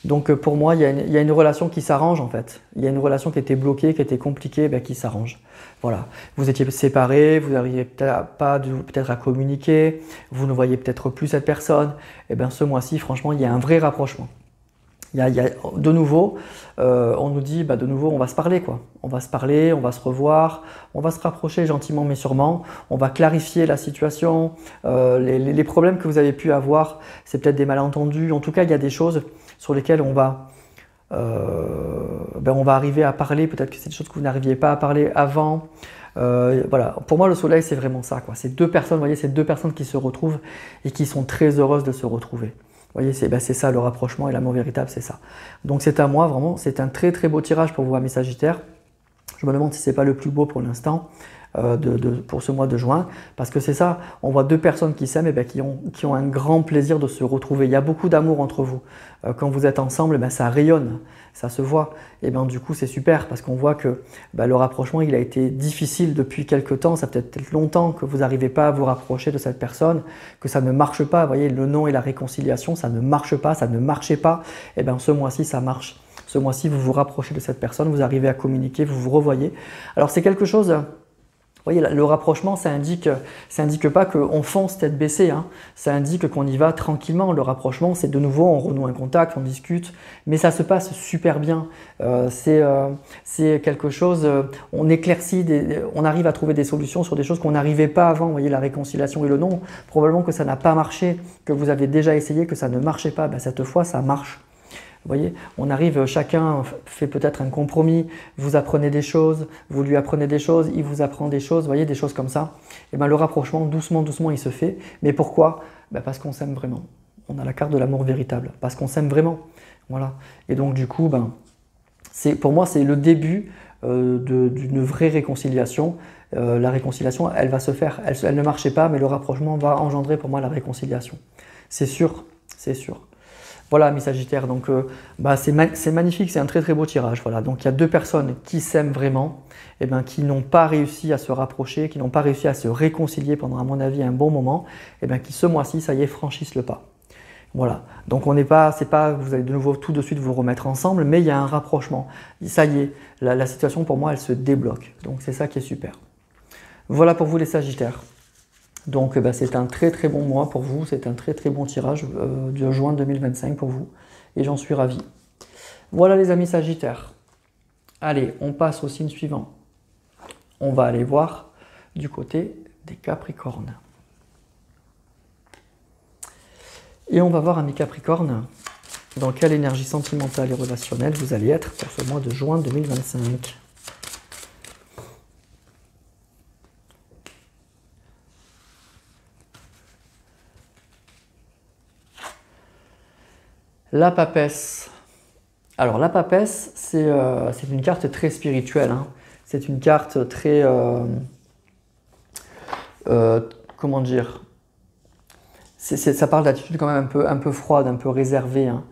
Donc pour moi, il y a une relation qui s'arrange en fait. Il y a une relation qui était bloquée, qui était compliquée, qui s'arrange. Voilà. Vous étiez séparés, vous n'arriviez peut-être à communiquer, vous ne voyez peut-être plus cette personne. Et bien ce mois-ci, franchement, il y a un vrai rapprochement. De nouveau, on nous dit, de nouveau, on va se parler quoi. On va se parler, on va se revoir, on va se rapprocher gentiment mais sûrement. On va clarifier la situation. Les problèmes que vous avez pu avoir, c'est peut-être des malentendus. En tout cas, il y a des choses sur lesquelles on va arriver à parler. Peut-être que c'est des choses que vous n'arriviez pas à parler avant. Voilà. Pour moi, le soleil, c'est vraiment ça, quoi. C'est deux personnes, vous voyez, c'est deux personnes qui se retrouvent et qui sont très heureuses de se retrouver. Vous voyez, c'est ça le rapprochement et l'amour véritable, c'est ça. Donc c'est à moi, vraiment, c'est un très beau tirage pour vous, amis Sagittaires. Je me demande si ce n'est pas le plus beau pour l'instant. Pour ce mois de juin, parce que c'est ça, on voit deux personnes qui s'aiment et qui ont un grand plaisir de se retrouver. Il y a beaucoup d'amour entre vous. Quand vous êtes ensemble, ça rayonne, ça se voit. Et du coup, c'est super parce qu'on voit que le rapprochement, il a été difficile depuis quelques temps. Ça peut-être longtemps que vous n'arrivez pas à vous rapprocher de cette personne, que ça ne marche pas. Vous voyez, le non et la réconciliation, ça ne marche pas, ça ne marchait pas. Et ce mois-ci, ça marche. Ce mois-ci, vous vous rapprochez de cette personne, vous arrivez à communiquer, vous vous revoyez. Alors, c'est quelque chose... Vous voyez, le rapprochement, ça indique pas qu'on fonce tête baissée, hein. Ça indique qu'on y va tranquillement. Le rapprochement, c'est de nouveau, on renoue un contact, on discute, mais ça se passe super bien. C'est quelque chose, on éclaircit, on arrive à trouver des solutions sur des choses qu'on n'arrivait pas avant. Vous voyez, la réconciliation et le non, probablement que ça n'a pas marché, que vous avez déjà essayé, que ça ne marchait pas. Cette fois, ça marche. Vous voyez, on arrive, chacun fait peut-être un compromis, vous apprenez des choses, vous lui apprenez des choses, il vous apprend des choses, vous voyez, des choses comme ça. Et le rapprochement, doucement, il se fait. Mais pourquoi? Parce qu'on s'aime vraiment. On a la carte de l'amour véritable, parce qu'on s'aime vraiment. Voilà. Et donc du coup, pour moi, c'est le début d'une vraie réconciliation. La réconciliation, elle va se faire. Elle ne marchait pas, mais le rapprochement va engendrer pour moi la réconciliation. C'est sûr, c'est sûr. Voilà, mes Sagittaires, donc c'est magnifique, c'est un très beau tirage. Voilà. Donc il y a deux personnes qui s'aiment vraiment, qui n'ont pas réussi à se rapprocher, qui n'ont pas réussi à se réconcilier pendant, à mon avis, un bon moment, qui ce mois-ci, ça y est, franchissent le pas. Voilà, donc c'est pas que vous allez de nouveau tout de suite vous remettre ensemble, mais il y a un rapprochement. Ça y est, la situation pour moi, elle se débloque. Donc c'est ça qui est super. Voilà pour vous les Sagittaires. Donc c'est un très bon mois pour vous, c'est un très bon tirage de juin 2025 pour vous et j'en suis ravi. Voilà les amis Sagittaires. Allez, on passe au signe suivant. On va aller voir du côté des Capricornes. Et on va voir, amis Capricornes, dans quelle énergie sentimentale et relationnelle vous allez être pour ce mois de juin 2025. La papesse. Alors la papesse, c'est une carte très spirituelle, hein. C'est une carte très... comment dire? Ça parle d'attitude quand même un peu froide, un peu réservée, hein.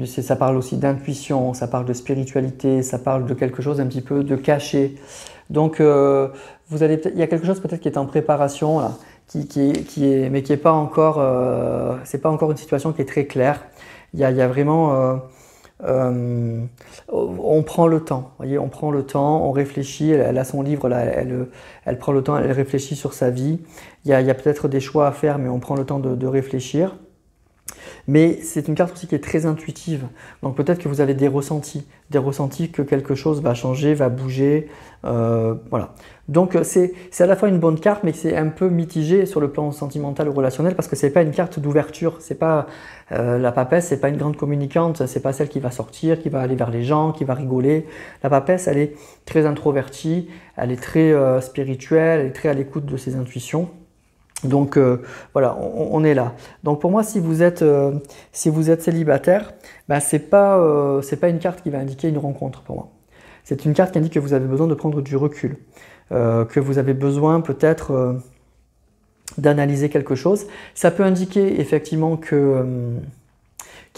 Ça parle aussi d'intuition, ça parle de spiritualité, ça parle de quelque chose un petit peu de caché. Donc il y a quelque chose peut-être qui est en préparation là, mais qui est pas encore, c'est pas encore une situation qui est très claire. Il y a vraiment, on prend le temps, voyez, on prend le temps, on réfléchit. Elle a son livre là, elle prend le temps, elle réfléchit sur sa vie. Il y a peut-être des choix à faire, mais on prend le temps de réfléchir. Mais c'est une carte aussi qui est très intuitive, donc peut-être que vous avez des ressentis que quelque chose va changer, va bouger, voilà. Donc c'est à la fois une bonne carte, mais c'est un peu mitigé sur le plan sentimental ou relationnel, parce que c'est pas une carte d'ouverture, c'est pas la papesse, c'est pas une grande communicante, c'est pas celle qui va sortir, qui va aller vers les gens, qui va rigoler. La papesse, elle est très introvertie, elle est très spirituelle, elle est très à l'écoute de ses intuitions. Donc voilà, on est là. Donc pour moi, si vous êtes célibataire, ben, c'est pas une carte qui va indiquer une rencontre pour moi. C'est une carte qui indique que vous avez besoin de prendre du recul, que vous avez besoin peut-être d'analyser quelque chose. Ça peut indiquer effectivement qu'il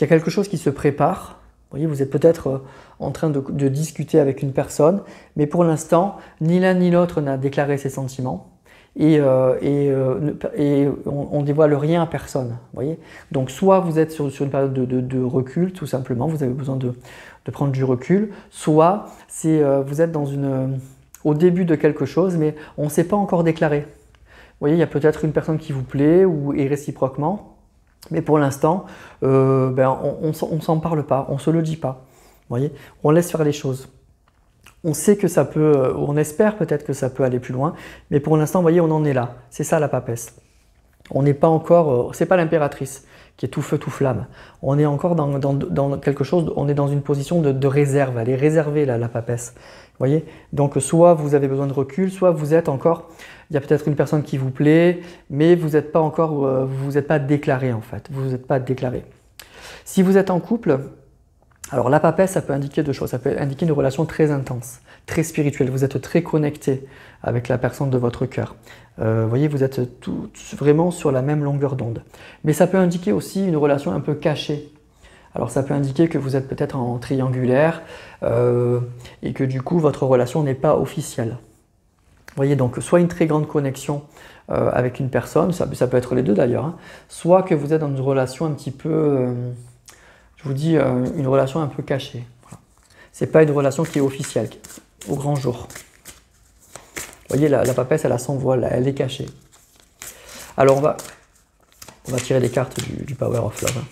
y a quelque chose qui se prépare. Vous voyez, vous êtes peut-être en train de discuter avec une personne, mais pour l'instant, ni l'un ni l'autre n'a déclaré ses sentiments. Et on ne dévoile rien à personne, voyez. Donc soit vous êtes sur une période de recul, tout simplement, vous avez besoin de prendre du recul, soit vous êtes au début de quelque chose, mais on ne s'est pas encore déclaré. Vous voyez, il y a peut-être une personne qui vous plaît, et réciproquement, mais pour l'instant, on ne s'en parle pas, on ne se le dit pas, voyez. On laisse faire les choses. On sait que ça peut, on espère peut-être que ça peut aller plus loin, mais pour l'instant, vous voyez, on en est là. C'est ça la papesse. On n'est pas encore, c'est pas l'impératrice qui est tout feu, tout flamme. On est encore dans quelque chose, on est dans une position de réserve. Elle est réservée, la papesse. Vous voyez? Donc, soit vous avez besoin de recul, soit vous êtes encore, il y a peut-être une personne qui vous plaît, mais vous n'êtes pas encore, vous n'êtes pas déclaré en fait. Vous n'êtes pas déclaré. Si vous êtes en couple, alors la papesse, ça peut indiquer deux choses. Ça peut indiquer une relation très intense, très spirituelle. Vous êtes très connecté avec la personne de votre cœur. Vous voyez, vous êtes vraiment sur la même longueur d'onde. Mais ça peut indiquer aussi une relation un peu cachée. Alors ça peut indiquer que vous êtes peut-être en triangulaire et que du coup votre relation n'est pas officielle. Vous voyez, donc soit une très grande connexion avec une personne, ça peut être les deux d'ailleurs, hein, soit que vous êtes dans une relation un petit peu... je vous dis, une relation un peu cachée. Voilà. Ce n'est pas une relation qui est officielle, au grand jour. Vous voyez, la papesse, elle a son voile, elle est cachée. Alors, on va tirer les cartes du Power of Love.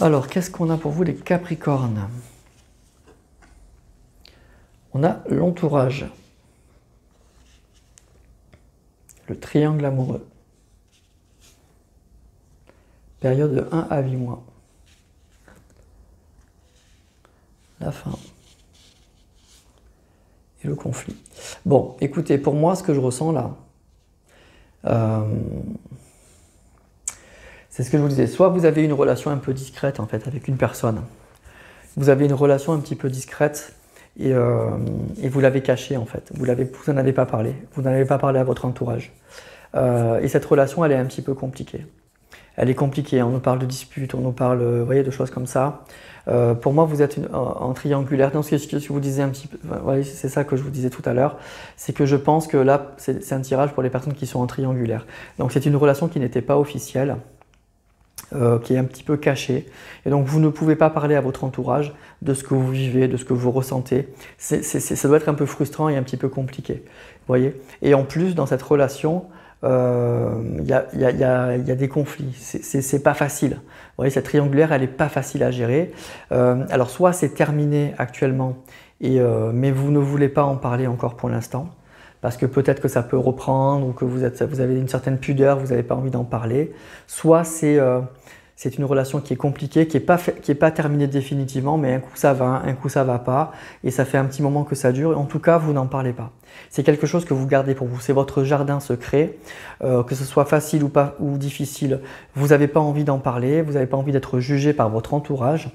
Alors, qu'est-ce qu'on a pour vous les Capricornes? On a l'entourage, le triangle amoureux, période de 1 à 8 mois, la fin et le conflit. Bon, écoutez, pour moi, ce que je ressens là, c'est ce que je vous disais, soit vous avez une relation un peu discrète en fait avec une personne, vous avez une relation un petit peu discrète et vous l'avez cachée en fait, vous n'en avez pas parlé, vous n'en avez pas parlé à votre entourage. Et cette relation, elle est un petit peu compliquée. Elle est compliquée, on nous parle de disputes, on nous parle vous voyez, de choses comme ça. Pour moi, vous êtes en triangulaire. Dans ce que je vous disais un petit peu, ouais, c'est ça que je vous disais tout à l'heure, c'est que je pense que là, c'est un tirage pour les personnes qui sont en triangulaire. Donc c'est une relation qui n'était pas officielle. qui est un petit peu caché. Et donc vous ne pouvez pas parler à votre entourage de ce que vous vivez, de ce que vous ressentez. Ça doit être un peu frustrant et un petit peu compliqué. Vous voyez. Et en plus, dans cette relation, y a des conflits. C'est pas facile. Vous voyez, cette triangulaire, elle n'est pas facile à gérer. Alors soit c'est terminé actuellement, mais vous ne voulez pas en parler encore pour l'instant, parce que peut-être que ça peut reprendre ou que vous avez une certaine pudeur, vous n'avez pas envie d'en parler. Soit c'est une relation qui est compliquée, qui est pas terminée définitivement, mais un coup ça va, un coup ça va pas, et ça fait un petit moment que ça dure, et en tout cas vous n'en parlez pas. C'est quelque chose que vous gardez pour vous, c'est votre jardin secret, que ce soit facile ou difficile, vous n'avez pas envie d'en parler, vous n'avez pas envie d'être jugé par votre entourage,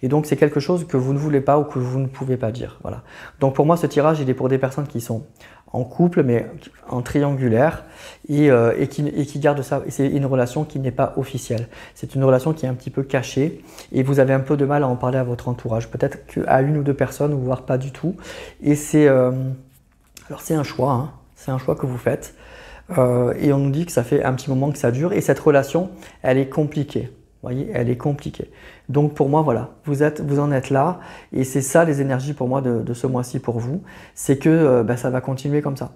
et donc c'est quelque chose que vous ne voulez pas ou que vous ne pouvez pas dire. Voilà. Donc pour moi ce tirage il est pour des personnes qui sont en couple mais en triangulaire et qui gardent ça. Et c'est une relation qui n'est pas officielle. C'est une relation qui est un petit peu cachée et vous avez un peu de mal à en parler à votre entourage. Peut-être qu'à une ou deux personnes, ou voire pas du tout. Et alors c'est un choix, hein. C'est un choix que vous faites. Et on nous dit que ça fait un petit moment que ça dure et cette relation, elle est compliquée. Vous voyez, elle est compliquée. Donc pour moi, voilà, vous en êtes là et c'est ça les énergies pour moi de ce mois-ci pour vous. C'est que ça va continuer comme ça.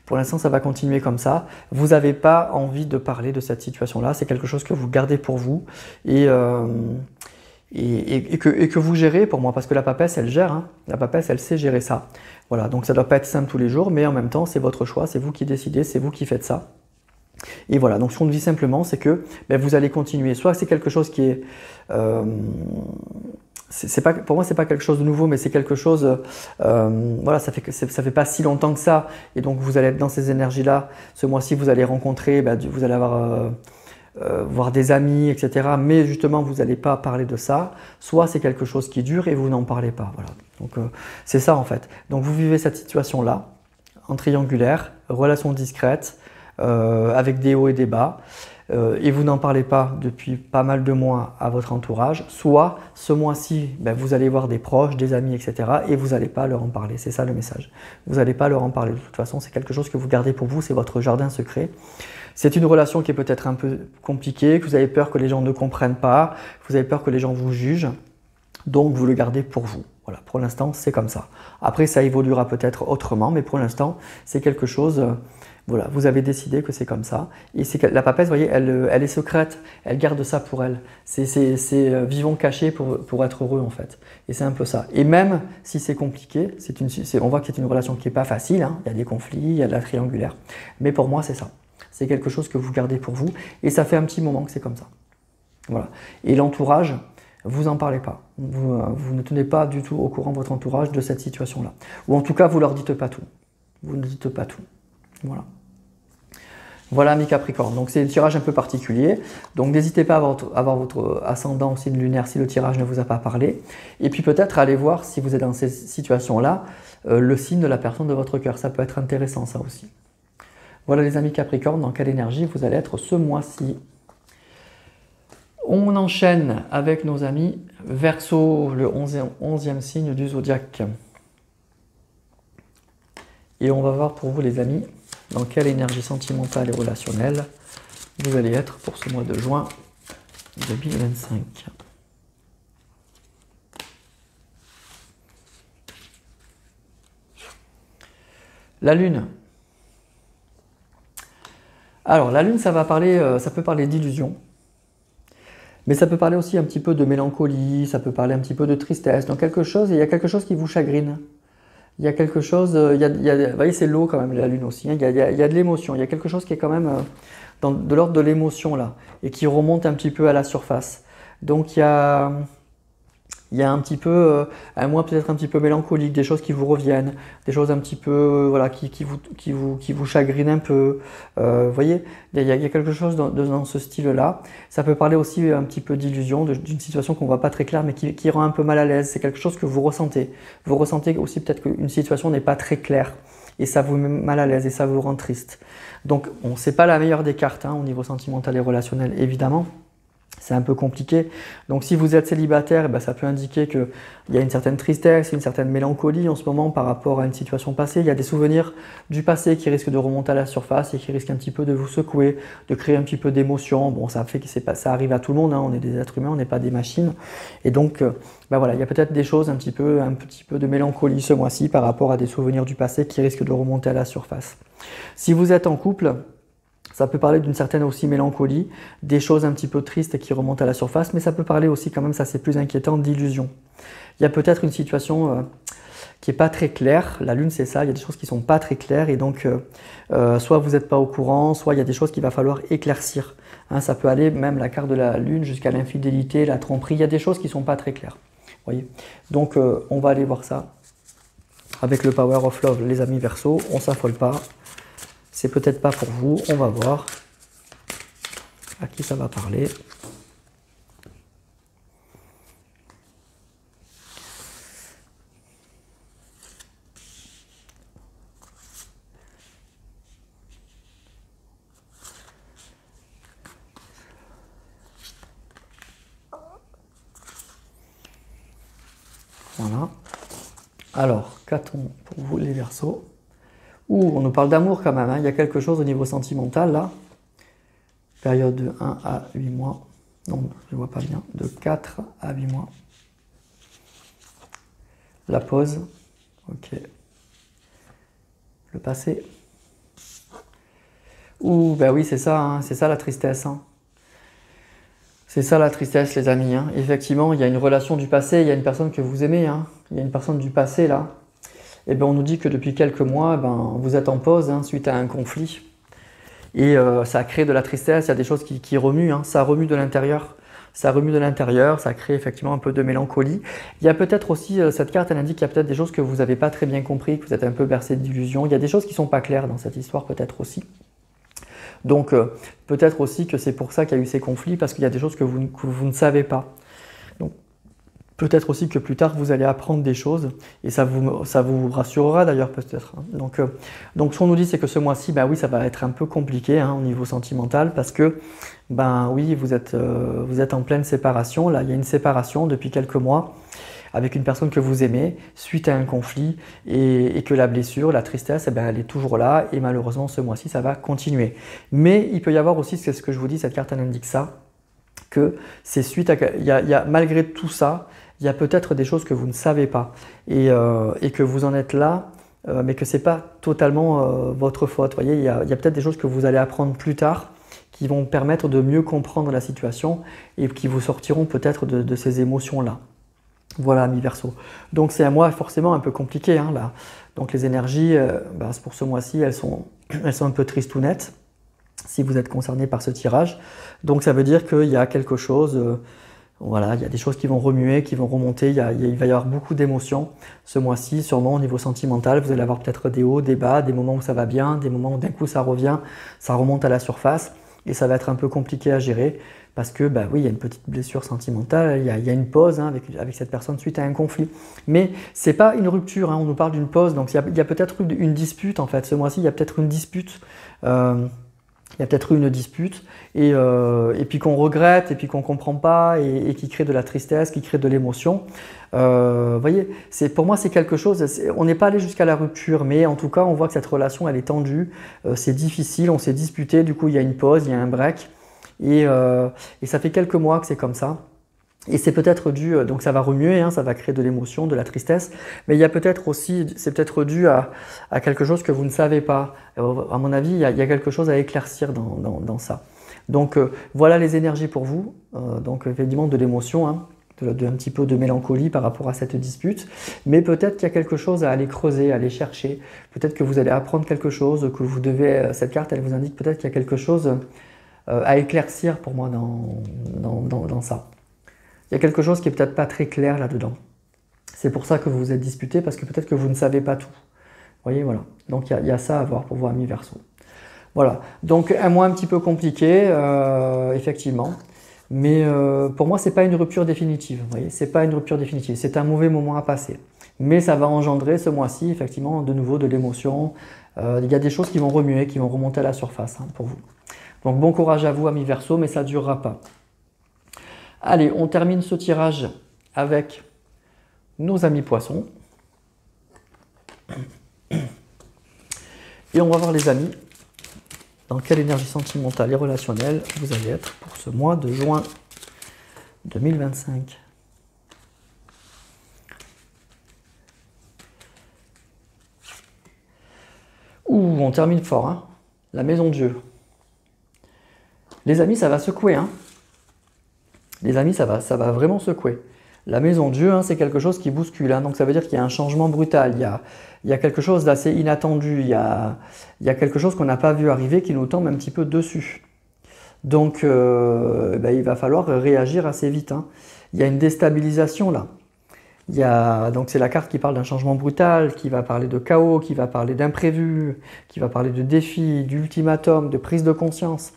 Pour l'instant, ça va continuer comme ça. Vous n'avez pas envie de parler de cette situation-là. C'est quelque chose que vous gardez pour vous et que vous gérez pour moi. Parce que la papesse, elle gère. Hein. La papesse, elle sait gérer ça. Voilà, donc ça ne doit pas être simple tous les jours, mais en même temps, c'est votre choix. C'est vous qui décidez, c'est vous qui faites ça. Et voilà, donc ce qu'on dit simplement, c'est que vous allez continuer. Soit c'est quelque chose qui est... pour moi, c'est pas quelque chose de nouveau, mais c'est quelque chose... voilà, ça fait pas si longtemps que ça. Et donc, vous allez être dans ces énergies-là. Ce mois-ci, vous allez rencontrer, vous allez voir des amis, etc. Mais justement, vous n'allez pas parler de ça. Soit c'est quelque chose qui dure et vous n'en parlez pas. Voilà. Donc, c'est ça en fait. Donc, vous vivez cette situation-là, en triangulaire, relation discrète, avec des hauts et des bas, et vous n'en parlez pas depuis pas mal de mois à votre entourage, soit ce mois-ci, vous allez voir des proches, des amis, etc. et vous n'allez pas leur en parler, c'est ça le message. Vous n'allez pas leur en parler, de toute façon, c'est quelque chose que vous gardez pour vous, c'est votre jardin secret. C'est une relation qui est peut-être un peu compliquée, que vous avez peur que les gens ne comprennent pas, que vous avez peur que les gens vous jugent, donc vous le gardez pour vous. Voilà, pour l'instant, c'est comme ça. Après, ça évoluera peut-être autrement, mais pour l'instant, c'est quelque chose... Voilà, vous avez décidé que c'est comme ça. Et la papesse, vous voyez, elle est secrète, elle garde ça pour elle. C'est vivons cachés pour être heureux en fait. Et c'est un peu ça. Et même si c'est compliqué, on voit que c'est une relation qui n'est pas facile, hein. Il y a des conflits, il y a de la triangulaire. Mais pour moi, c'est ça. C'est quelque chose que vous gardez pour vous. Et ça fait un petit moment que c'est comme ça. Voilà. Et l'entourage, vous n'en parlez pas. Vous ne tenez pas du tout au courant votre entourage de cette situation-là. Ou en tout cas, vous ne leur dites pas tout. Vous ne dites pas tout. Voilà. Voilà mes Capricornes, donc c'est un tirage un peu particulier, donc n'hésitez pas à avoir votre ascendant signe lunaire si le tirage ne vous a pas parlé, et puis peut-être aller voir si vous êtes dans ces situations-là, le signe de la personne de votre cœur, ça peut être intéressant ça aussi. Voilà les amis Capricornes, dans quelle énergie vous allez être ce mois-ci. On enchaîne avec nos amis Verseau, le 11e signe du zodiaque. Et on va voir pour vous les amis, dans quelle énergie sentimentale et relationnelle vous allez être pour ce mois de juin 2025. La Lune. Alors la Lune, ça peut parler d'illusion, mais ça peut parler aussi un petit peu de mélancolie, ça peut parler un petit peu de tristesse, donc il y a quelque chose qui vous chagrine. Il y a quelque chose, vous voyez c'est l'eau quand même la Lune aussi, hein. Il y a de l'émotion, il y a quelque chose qui est quand même de l'ordre de l'émotion là, et qui remonte un petit peu à la surface. Donc il y a un petit peu, un mois peut-être un petit peu mélancolique, des choses qui vous reviennent, des choses un petit peu voilà, qui vous chagrinent un peu. Vous voyez, il y a quelque chose dans ce style-là. Ça peut parler aussi un petit peu d'illusion, d'une situation qu'on ne voit pas très claire, mais qui rend un peu mal à l'aise. C'est quelque chose que vous ressentez. Vous ressentez aussi peut-être qu'une situation n'est pas très claire, et ça vous met mal à l'aise, et ça vous rend triste. Donc, bon, ce n'est pas la meilleure des cartes hein, au niveau sentimental et relationnel, évidemment. c'est un peu compliqué. Donc si vous êtes célibataire, eh ben, ça peut indiquer qu'il y a une certaine tristesse, une certaine mélancolie en ce moment par rapport à une situation passée. Il y a des souvenirs du passé qui risquent de remonter à la surface et qui risquent un petit peu de vous secouer, de créer un petit peu d'émotion. Bon, ça fait que ça arrive à tout le monde, hein. On est des êtres humains, on n'est pas des machines. Et donc, ben voilà, il y a peut-être des choses un petit peu de mélancolie ce mois-ci par rapport à des souvenirs du passé qui risquent de remonter à la surface. Si vous êtes en couple, ça peut parler d'une certaine aussi mélancolie, des choses un petit peu tristes qui remontent à la surface, mais ça peut parler aussi quand même, ça c'est plus inquiétant, d'illusion. Il y a peut-être une situation qui n'est pas très claire, la lune c'est ça, il y a des choses qui ne sont pas très claires et donc soit vous n'êtes pas au courant, soit il y a des choses qu'il va falloir éclaircir. Hein, ça peut aller même la carte de la lune jusqu'à l'infidélité, la tromperie, il y a des choses qui ne sont pas très claires. Voyez. Donc on va aller voir ça avec le Power of Love, les amis Verseau, on ne s'affole pas. C'est peut-être pas pour vous, on va voir à qui ça va parler. Voilà. Alors, qu'a-t-on pour vous les Verseaux? On nous parle d'amour quand même, hein. Il y a quelque chose au niveau sentimental là. Période de 1 à 8 mois. Non, je ne vois pas bien. De 4 à 8 mois. La pause. Ok. Le passé. Ben oui, c'est ça, hein. C'est ça la tristesse. Hein. C'est ça la tristesse, les amis. Hein. Effectivement, il y a une relation du passé, il y a une personne que vous aimez. Hein. Il y a une personne du passé là. Et ben, on nous dit que depuis quelques mois, vous êtes en pause hein, suite à un conflit. Et ça crée de la tristesse, il y a des choses qui remuent, hein, ça remue de l'intérieur. Ça remue de l'intérieur, ça crée effectivement un peu de mélancolie. Il y a peut-être aussi, cette carte, elle indique qu'il y a peut-être des choses que vous n'avez pas très bien compris, que vous êtes un peu bercé d'illusions. Il y a des choses qui ne sont pas claires dans cette histoire peut-être aussi. Donc peut-être aussi que c'est pour ça qu'il y a eu ces conflits, parce qu'il y a des choses que vous ne savez pas. Donc peut-être aussi que plus tard, vous allez apprendre des choses et ça vous rassurera d'ailleurs peut-être. Donc ce qu'on nous dit, c'est que ce mois-ci, oui, ça va être un peu compliqué hein, au niveau sentimental parce que, oui, vous êtes en pleine séparation. Là, il y a une séparation depuis quelques mois avec une personne que vous aimez suite à un conflit et que la blessure, la tristesse, elle est toujours là et malheureusement, ce mois-ci, ça va continuer. Mais il peut y avoir aussi, c'est ce que je vous dis, cette carte, elle indique ça, que c'est suite à... Il y a malgré tout ça, il y a peut-être des choses que vous ne savez pas et que vous en êtes là, mais que ce n'est pas totalement votre faute. Vous voyez, il y a peut-être des choses que vous allez apprendre plus tard qui vont permettre de mieux comprendre la situation et qui vous sortiront peut-être de ces émotions-là. Voilà, amis Verseau. Donc c'est un mois forcément un peu compliqué, hein, là. Donc les énergies, pour ce mois-ci, elles sont un peu tristounettes si vous êtes concerné par ce tirage. Donc ça veut dire qu'il y a quelque chose... Voilà, il y a des choses qui vont remuer, qui vont remonter, il va y avoir beaucoup d'émotions ce mois-ci, sûrement au niveau sentimental. Vous allez avoir peut-être des hauts, des bas, des moments où ça va bien, des moments où d'un coup ça revient, ça remonte à la surface et ça va être un peu compliqué à gérer parce que, oui, il y a une petite blessure sentimentale, il y a une pause hein, avec cette personne suite à un conflit. Mais ce n'est pas une rupture, hein, on nous parle d'une pause, donc il y a peut-être une dispute en fait. Ce mois-ci, il y a peut-être une dispute. Il y a peut-être eu une dispute et puis qu'on regrette et puis qu'on ne comprend pas et qui crée de la tristesse, qui crée de l'émotion. Vous voyez, pour moi c'est quelque chose, on n'est pas allé jusqu'à la rupture, mais en tout cas on voit que cette relation elle est tendue, c'est difficile, on s'est disputé, du coup il y a une pause, il y a un break et ça fait quelques mois que c'est comme ça. Et c'est peut-être dû, donc ça va remuer, hein, ça va créer de l'émotion, de la tristesse, mais il y a peut-être aussi, c'est peut-être dû à quelque chose que vous ne savez pas. À mon avis, il y a quelque chose à éclaircir dans ça. Donc voilà les énergies pour vous, donc évidemment de l'émotion, hein, un petit peu de mélancolie par rapport à cette dispute, mais peut-être qu'il y a quelque chose à aller creuser, à aller chercher, peut-être que vous allez apprendre quelque chose, que vous devez, cette carte elle vous indique peut-être qu'il y a quelque chose à éclaircir pour moi dans ça. Il y a quelque chose qui n'est peut-être pas très clair là-dedans. C'est pour ça que vous vous êtes disputé, parce que peut-être que vous ne savez pas tout. Vous voyez, voilà. Donc il y a ça à voir pour vous, amis Verseau. Voilà. Donc un mois un petit peu compliqué, effectivement. Mais pour moi, ce n'est pas une rupture définitive. Vous voyez, c'est pas une rupture définitive. C'est un mauvais moment à passer. Mais ça va engendrer ce mois-ci, effectivement, de nouveau de l'émotion. Il y a des choses qui vont remuer, qui vont remonter à la surface hein, pour vous. Donc bon courage à vous, amis Verseau, mais ça ne durera pas. Allez, on termine ce tirage avec nos amis poissons. Et on va voir les amis, dans quelle énergie sentimentale et relationnelle vous allez être pour ce mois de juin 2025. Ouh, on termine fort, hein. La maison de Dieu. Les amis, ça va secouer, hein. Les amis, ça va vraiment secouer. La maison de Dieu, hein, c'est quelque chose qui bouscule, hein, donc ça veut dire qu'il y a un changement brutal, il y a quelque chose d'assez inattendu, il y a quelque chose qu'on n'a pas vu arriver qui nous tombe un petit peu dessus. Donc il va falloir réagir assez vite, hein. Il y a une déstabilisation là. Donc c'est la carte qui parle d'un changement brutal, qui va parler de chaos, qui va parler d'imprévu, qui va parler de défi, d'ultimatum, de prise de conscience.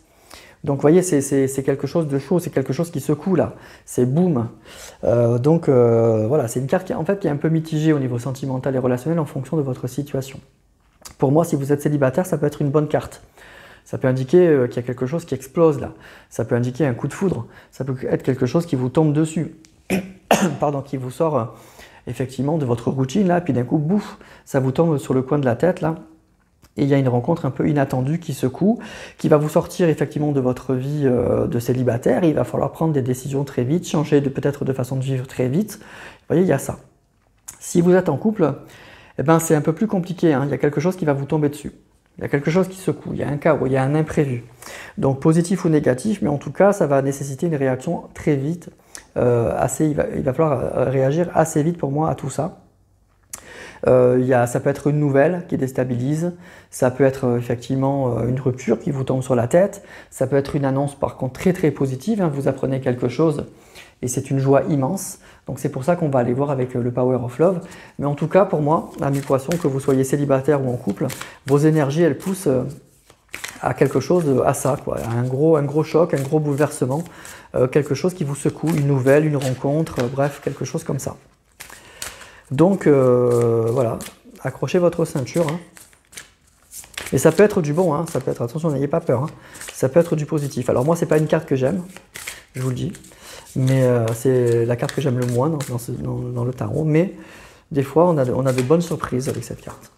Donc vous voyez, c'est quelque chose de chaud, c'est quelque chose qui secoue là, c'est boum. Voilà, c'est une carte qui est un peu mitigée au niveau sentimental et relationnel en fonction de votre situation. Pour moi, si vous êtes célibataire, ça peut être une bonne carte. Ça peut indiquer qu'il y a quelque chose qui explose là. Ça peut indiquer un coup de foudre. Ça peut être quelque chose qui vous tombe dessus. Pardon, qui vous sort effectivement de votre routine là, puis d'un coup, bouf, ça vous tombe sur le coin de la tête là. Et il y a une rencontre un peu inattendue qui secoue, qui va vous sortir effectivement de votre vie de célibataire. Il va falloir prendre des décisions très vite, changer peut-être de façon de vivre très vite. Vous voyez, il y a ça. Si vous êtes en couple, eh ben, c'est un peu plus compliqué, hein. Il y a quelque chose qui va vous tomber dessus. Il y a quelque chose qui secoue, il y a un chaos, il y a un imprévu. Donc positif ou négatif, mais en tout cas, ça va nécessiter une réaction très vite. Il va falloir réagir assez vite pour moi à tout ça. Ça peut être une nouvelle qui déstabilise, ça peut être effectivement une rupture qui vous tombe sur la tête, ça peut être une annonce par contre très très positive, hein, vous apprenez quelque chose et c'est une joie immense. Donc c'est pour ça qu'on va aller voir avec le Power of Love. Mais en tout cas pour moi, amis poissons, que vous soyez célibataire ou en couple, vos énergies elles poussent à quelque chose, à ça, quoi, à un gros choc, un gros bouleversement, quelque chose qui vous secoue, une nouvelle, une rencontre, bref, quelque chose comme ça. Donc voilà, accrochez votre ceinture, hein. Et ça peut être du bon, hein, ça peut être, attention, n'ayez pas peur, hein, ça peut être du positif. Alors moi, c'est pas une carte que j'aime, je vous le dis, mais c'est la carte que j'aime le moins dans le tarot, mais des fois, on a de bonnes surprises avec cette carte.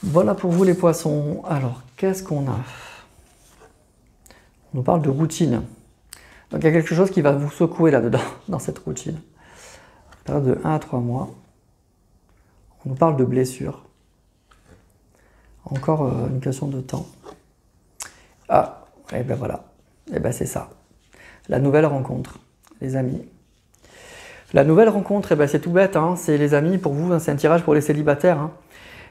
Voilà pour vous les poissons. Alors, qu'est-ce qu'on a? On nous parle de routine. Donc, il y a quelque chose qui va vous secouer là-dedans, dans cette routine. Période de 1 à 3 mois. On nous parle de blessures. Encore une question de temps. Ah, et ben voilà. Et ben c'est ça. La nouvelle rencontre, les amis. La nouvelle rencontre, eh ben c'est tout bête, hein. C'est les amis, pour vous, hein, c'est un tirage pour les célibataires, hein.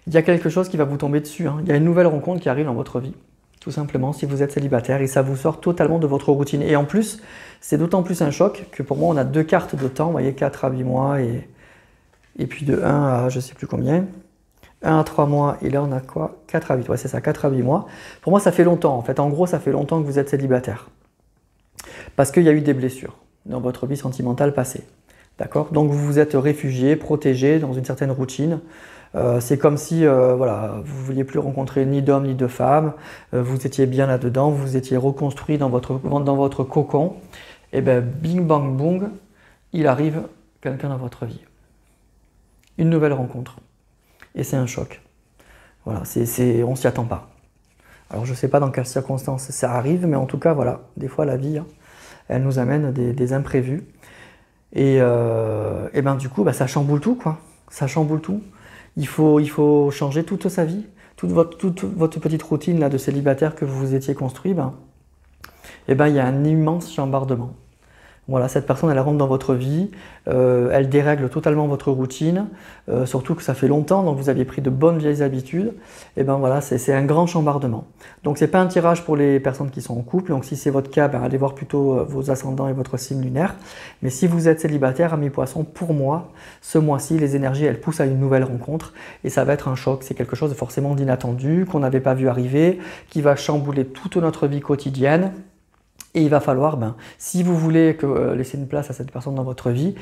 Il y a quelque chose qui va vous tomber dessus, hein. Il y a une nouvelle rencontre qui arrive dans votre vie, tout simplement, si vous êtes célibataire, et ça vous sort totalement de votre routine. Et en plus, c'est d'autant plus un choc que pour moi, on a 2 cartes de temps, vous voyez, 4 à 8 mois, et puis de 1 à je ne sais plus combien, 1 à 3 mois, et là on a quoi? 4 à 8, ouais c'est ça, 4 à 8 mois. Pour moi, ça fait longtemps, en fait, en gros, ça fait longtemps que vous êtes célibataire. Parce qu'il y a eu des blessures dans votre vie sentimentale passée. D'accord? Donc vous vous êtes réfugié, protégé dans une certaine routine. C'est comme si voilà, vous ne vouliez plus rencontrer ni d'hommes ni de femmes, vous étiez bien là-dedans, vous étiez reconstruit dans votre cocon, et bien bing bang boom, il arrive quelqu'un dans votre vie. Une nouvelle rencontre. Et c'est un choc. Voilà, on ne s'y attend pas. Alors je ne sais pas dans quelles circonstances ça arrive, mais en tout cas, voilà, des fois la vie, hein, elle nous amène des imprévus. Et ben du coup, bah, ça chamboule tout, quoi. Ça chamboule tout. Il faut changer toute sa vie, toute votre petite routine là, de célibataire que vous vous étiez construit. Ben, et ben, il y a un immense chambardement. Voilà, cette personne, elle rentre dans votre vie, elle dérègle totalement votre routine, surtout que ça fait longtemps, donc vous aviez pris de bonnes vieilles habitudes. Et ben voilà, c'est un grand chambardement. Donc c'est pas un tirage pour les personnes qui sont en couple, donc si c'est votre cas, ben, allez voir plutôt vos ascendants et votre signe lunaire. Mais si vous êtes célibataire, amis poissons, pour moi, ce mois-ci, les énergies, elles poussent à une nouvelle rencontre, et ça va être un choc, c'est quelque chose de forcément d'inattendu, qu'on n'avait pas vu arriver, qui va chambouler toute notre vie quotidienne. Et il va falloir, si vous voulez laisser une place à cette personne dans votre vie,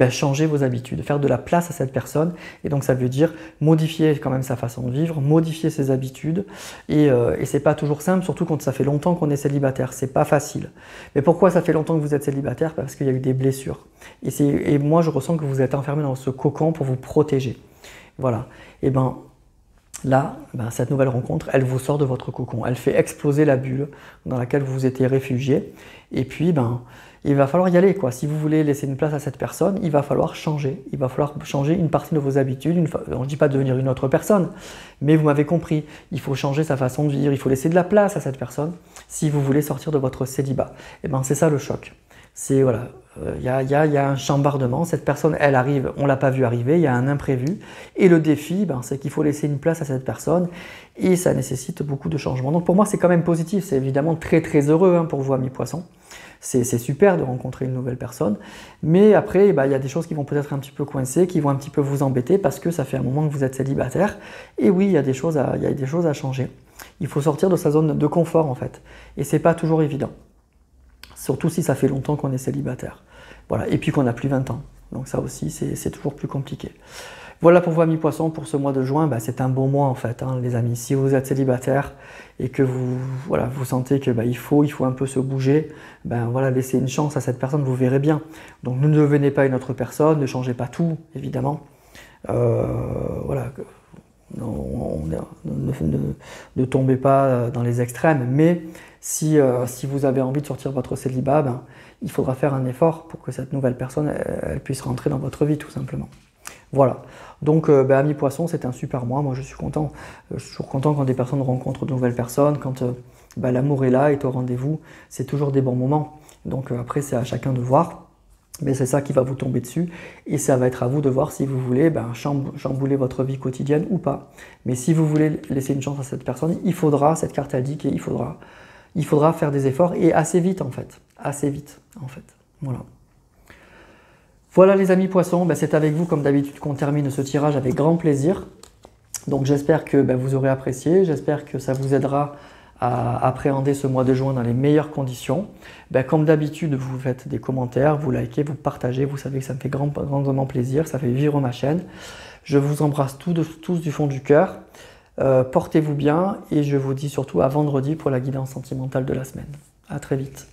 changer vos habitudes, faire de la place à cette personne. Et donc ça veut dire modifier quand même sa façon de vivre, modifier ses habitudes. Et c'est pas toujours simple, surtout quand ça fait longtemps qu'on est célibataire. C'est pas facile. Mais pourquoi ça fait longtemps que vous êtes célibataire? Parce qu'il y a eu des blessures. Et moi je ressens que vous êtes enfermé dans ce cocon pour vous protéger. Voilà. Et là, cette nouvelle rencontre, elle vous sort de votre cocon, elle fait exploser la bulle dans laquelle vous étiez réfugié. Et puis, il va falloir y aller, quoi. Si vous voulez laisser une place à cette personne, il va falloir changer. Il va falloir changer une partie de vos habitudes. On ne dit pas devenir une autre personne, mais vous m'avez compris. Il faut changer sa façon de vivre, il faut laisser de la place à cette personne si vous voulez sortir de votre célibat. Et c'est ça le choc. C'est voilà, il y a un chambardement, cette personne elle arrive, on ne l'a pas vu arriver, il y a un imprévu, et le défi c'est qu'il faut laisser une place à cette personne, et ça nécessite beaucoup de changements. Donc pour moi c'est quand même positif, c'est évidemment très très heureux pour vous amis poissons, c'est super de rencontrer une nouvelle personne, mais après il y a des choses qui vont peut-être un petit peu coincer, qui vont un petit peu vous embêter, parce que ça fait un moment que vous êtes célibataire, et oui il y a des choses à changer. Il faut sortir de sa zone de confort en fait, et c'est pas toujours évident. Surtout si ça fait longtemps qu'on est célibataire. Voilà. Et puis qu'on n'a plus 20 ans. Donc ça aussi, c'est toujours plus compliqué. Voilà pour vous amis poissons, pour ce mois de juin, c'est un bon mois en fait, les amis. Si vous êtes célibataire et que vous sentez que il faut un peu se bouger, laissez une chance à cette personne, vous verrez bien. Donc ne devenez pas une autre personne, ne changez pas tout, évidemment. Ne tombez pas dans les extrêmes, mais si vous avez envie de sortir de votre célibat, il faudra faire un effort pour que cette nouvelle personne elle puisse rentrer dans votre vie tout simplement. Voilà, donc amis poissons, c'est un super mois, moi je suis content. Je suis toujours content quand des personnes rencontrent de nouvelles personnes, quand l'amour est là, est au rendez-vous, c'est toujours des bons moments. Donc après c'est à chacun de voir. Mais c'est ça qui va vous tomber dessus et ça va être à vous de voir si vous voulez chambouler votre vie quotidienne ou pas. Mais si vous voulez laisser une chance à cette personne, il faudra, cette carte elle dit qu'il faudra faire des efforts et assez vite en fait. Assez vite en fait. Voilà. Voilà les amis poissons, c'est avec vous comme d'habitude qu'on termine ce tirage avec grand plaisir. Donc j'espère que vous aurez apprécié, j'espère que ça vous aidera à appréhender ce mois de juin dans les meilleures conditions. Comme d'habitude, vous faites des commentaires, vous likez, vous partagez, vous savez que ça me fait grandement plaisir, ça fait vivre ma chaîne. Je vous embrasse tous du fond du cœur. Portez-vous bien et je vous dis surtout à vendredi pour la guidance sentimentale de la semaine. À très vite.